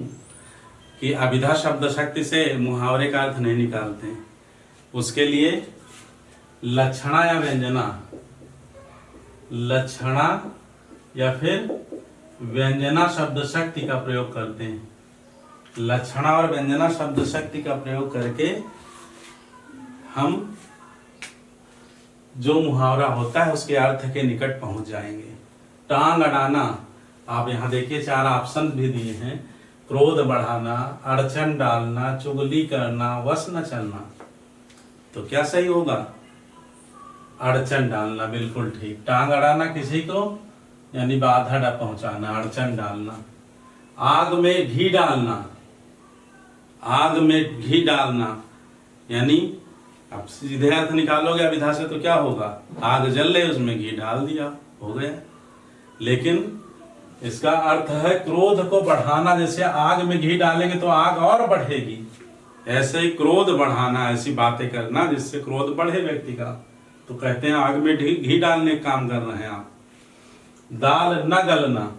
Speaker 1: कि अभिधा शब्द शक्ति से मुहावरे का अर्थ नहीं निकालते हैं। उसके लिए लक्षणा या व्यंजना, लक्षणा या फिर व्यंजना शब्द शक्ति का प्रयोग करते हैं। लक्षणा और व्यंजना शब्द शक्ति का प्रयोग करके हम जो मुहावरा होता है उसके अर्थ के निकट पहुंच जाएंगे। टांग अड़ाना, आप यहाँ देखिए 4 ऑप्शन भी दिए हैं। क्रोध बढ़ाना, अड़चन डालना, चुगली करना, वश न चलना। तो क्या सही होगा? अड़चन डालना, बिल्कुल ठीक। टांग अड़ाना किसी को यानी बाधा पहुंचाना, अड़चन डालना। आग में घी डालना, आग में घी डालना यानी अब सीधे अर्थ निकालोगे अभिधा से तो क्या होगा? आग जल रही उसमें घी डाल दिया, हो गया। लेकिन इसका अर्थ है क्रोध को बढ़ाना। जैसे आग में घी डालेंगे तो आग और बढ़ेगी, ऐसे ही क्रोध बढ़ाना, ऐसी बातें करना जिससे क्रोध बढ़े व्यक्ति का। तो कहते हैं आग में घी डालने का काम कर रहे हैं आप। दाल न गलना,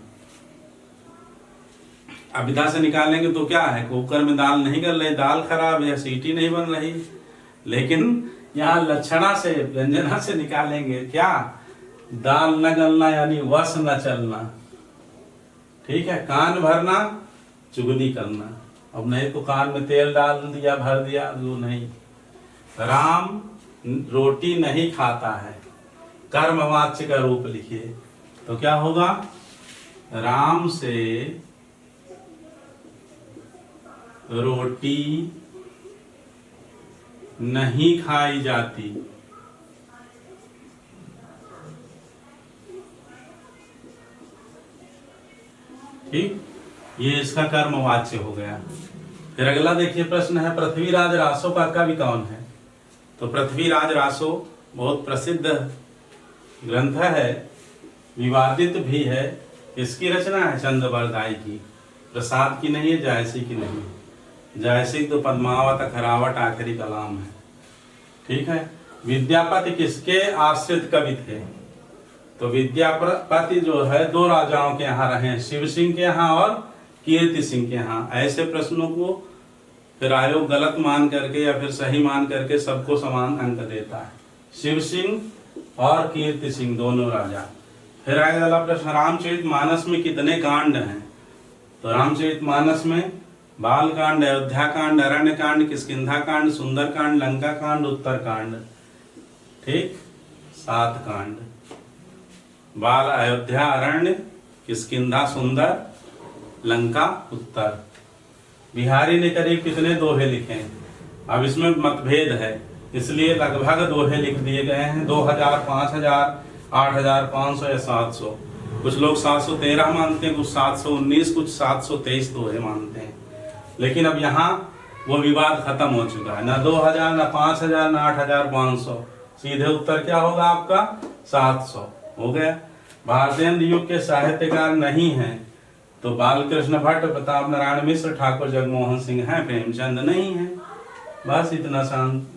Speaker 1: अभिधा से निकालेंगे तो क्या है? कुकर में दाल नहीं गल रही, दाल खराब है, सीटी नहीं बन रही। लेकिन यहाँ लक्षणा से व्यंजना से निकालेंगे क्या? दाल न गलना यानी वश न चलना। ठीक है। कान भरना, चुगली करना। अब नहीं तो कान में तेल डाल दिया, भर दिया, जो नहीं। राम रोटी नहीं खाता है, कर्मवाच्य का रूप लिखिए तो क्या होगा? राम से रोटी नहीं खाई जाती। ठीक, ये इसका कर्मवाच्य हो गया। फिर अगला देखिए प्रश्न है, पृथ्वीराज रासो का कवि कौन है? तो पृथ्वीराज रासो बहुत प्रसिद्ध ग्रंथ है, विवादित भी है। इसकी रचना है चंद्रबरदाई की, प्रसाद की नहीं है, जायसी की नहीं है। जायसी तो पद्मावत अखरावट आखिरी कलाम है। ठीक है। विद्यापति किसके आश्रित कवि थे? तो विद्यापति जो है 2 राजाओं के यहाँ रहे, शिव सिंह के यहाँ और कीर्ति सिंह के यहाँ। ऐसे प्रश्नों को फिर आयोग गलत मान करके या फिर सही मान करके सबको समान अंक देता है। शिव सिंह और कीर्ति सिंह दोनों राजा। फिर आगे अगला प्रश्न, रामचरितमानस में कितने कांड हैं? तो रामचरितमानस में बाल कांड, अयोध्या कांड, अरण्य कांड, किष्किंधा कांड, सुंदर कांड, लंका कांड, उत्तर कांड। ठीक, 7 कांड। बाल, अयोध्या, अरण्य, किष्किंधा, सुंदर, लंका, उत्तर। बिहारी ने करीब कितने दोहे लिखे हैं? अब इसमें मतभेद है, इसलिए लगभग दोहे लिख दिए गए हैं। 2000, 5000, 8500 या 700। कुछ लोग 713 मानते हैं, कुछ 719, कुछ 723 दोहे मानते हैं। लेकिन अब यहाँ वो विवाद खत्म हो चुका है। ना 2000, ना 5000, ना 8500। सीधे उत्तर क्या होगा आपका? 700 हो गया। भारतेंद्र युग के साहित्यकार नहीं हैं तो बालकृष्ण भट्ट, प्रताप नारायण मिश्र, ठाकुर जगमोहन सिंह हैं, प्रेमचंद नहीं है। बस इतना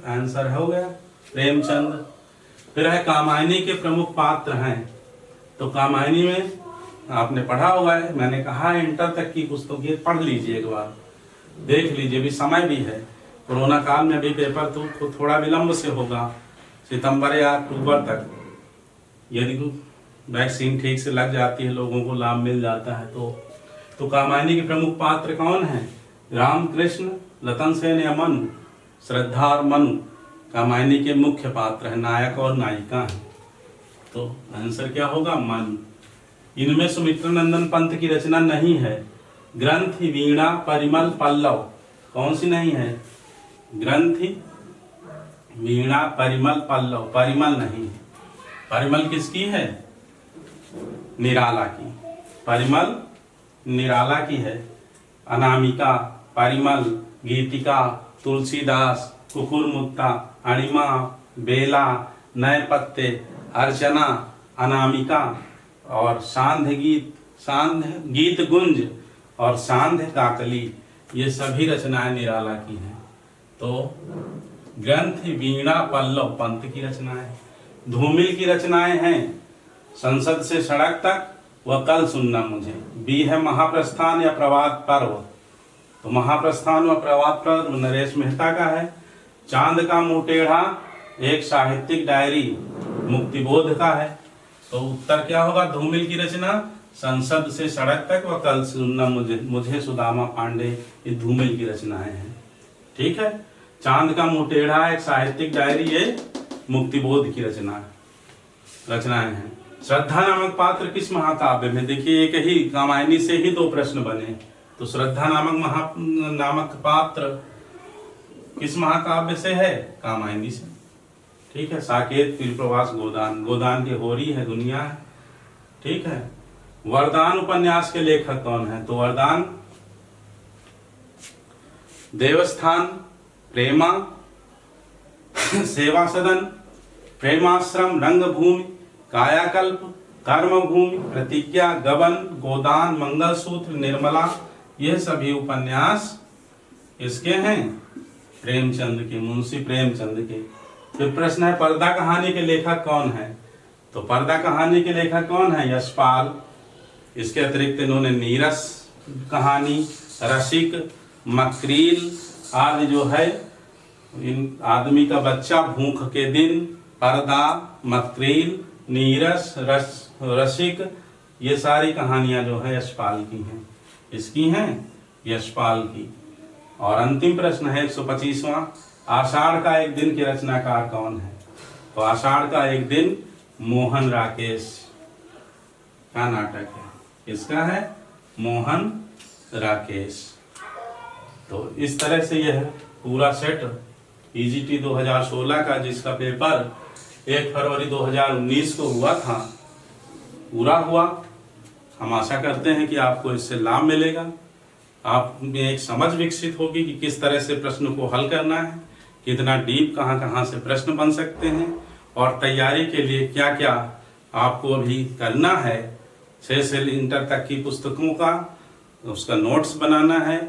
Speaker 1: आंसर हो गया, प्रेमचंद। फिर है कामायनी के प्रमुख पात्र हैं। तो कामायनी में आपने पढ़ा होगा, मैंने कहा इंटर तक की पुस्तकें पढ़ लीजिए, एक बार देख लीजिए, भी समय भी है। कोरोना काल में भी पेपर तो थोड़ा विलंब से होगा, सितंबर या अक्टूबर तक। यदि वैक्सीन ठीक से लग जाती है, लोगों को लाभ मिल जाता है तो कामायनी के प्रमुख पात्र कौन हैं? रामकृष्ण, रतन सेन या मनु? श्रद्धा और मनु कामायनी के मुख्य पात्र हैं, नायक और नायिका हैं। तो आंसर क्या होगा? मनु। इनमें सुमित्र नंदन पंत की रचना नहीं है। ग्रंथि, वीणा, परिमल, पल्लव कौन सी नहीं है? ग्रंथि, वीणा, परिमल, पल्लव। परिमल नहीं है। परिमल किसकी है? निराला की। परिमल निराला की है। अनामिका, परिमल, गीतिका, तुलसीदास, कुकुरमुत्ता, अणिमा, बेला, नए पत्ते, अर्चना, अनामिका और सांध्य गीत गुंज और सांध्य काकली, ये सभी रचनाएं निराला की हैं। तो ग्रंथ, वीणा, पल्लव पंत की रचनाएं। धूमिल की रचनाएं हैं संसद से सड़क तक, वह कल सुनना मुझे। बी है महाप्रस्थान या प्रवाद पर्व। तो महाप्रस्थान व प्रवाद पर्व नरेश मेहता का है। चांद का मुंह टेढ़ा एक साहित्यिक डायरी मुक्तिबोध का है। तो उत्तर क्या होगा? धूमिल की रचना संसद से सड़क तक व कल सुनना मुझे सुदामा पांडे, ये धूमिल की रचनाएं हैं। ठीक है। चांद का मुंह टेढ़ा एक साहित्यिक डायरी, ये मुक्तिबोध की रचनाएं हैं। श्रद्धा नामक पात्र किस महाकाव्य में? देखिए एक ही कामायनी से ही 2 प्रश्न बने, तो श्रद्धा नामक पात्र किस महाकाव्य से है? कामायनी से। ठीक है। साकेत, तीरप्रवास, गोदान, गोदान की होरी है, दुनिया है। ठीक है। वरदान उपन्यास के लेखक कौन है? तो वरदान देवस्थान, प्रेमा, सेवा सदन, प्रेमाश्रम, रंगभूमि, कायाकल्प, कर्मभूमि, प्रतिज्ञा, गबन, गोदान, मंगलसूत्र, निर्मला, ये सभी उपन्यास इसके हैं प्रेमचंद के, मुंशी प्रेमचंद के। फिर प्रश्न है पर्दा कहानी के लेखक कौन है? तो पर्दा कहानी के लेखक कौन है? यशपाल। इसके अतिरिक्त इन्होंने नीरस कहानी, रसिक, मकरील आदि जो है, इन आदमी का बच्चा, भूख के दिन, पर्दा, मकरील, नीरस, रसिक, ये सारी कहानियां जो है यशपाल की हैं। इसकी हैं यशपाल की। और अंतिम प्रश्न है 125वां, आषाढ़ का एक दिन के रचनाकार कौन है? तो आषाढ़ का एक दिन मोहन राकेश का नाटक है। इसका है मोहन राकेश। तो इस तरह से यह पूरा सेट पीजीटी 2016 का, जिसका पेपर 1 फरवरी 2019 को हुआ था, पूरा हुआ। हम आशा करते हैं कि आपको इससे लाभ मिलेगा, आप में एक समझ विकसित होगी कि किस तरह से प्रश्न को हल करना है, कितना डीप कहाँ से प्रश्न बन सकते हैं, और तैयारी के लिए क्या क्या आपको अभी करना है। 6 से इंटर तक की पुस्तकों का उसका नोट्स बनाना है,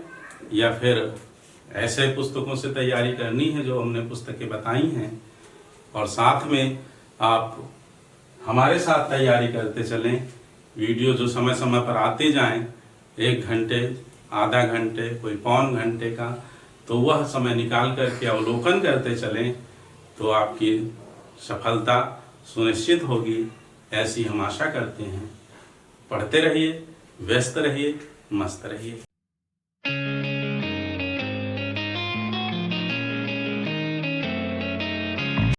Speaker 1: या फिर ऐसे पुस्तकों से तैयारी करनी है जो हमने पुस्तकें बताई हैं, और साथ में आप हमारे साथ तैयारी करते चलें। वीडियो जो समय समय पर आते जाएं, 1 घंटे, आधा घंटे, कोई पौन घंटे का, तो वह समय निकाल करके अवलोकन करते चलें, तो आपकी सफलता सुनिश्चित होगी, ऐसी हम आशा करते हैं। पढ़ते रहिए, व्यस्त रहिए, मस्त रहिए।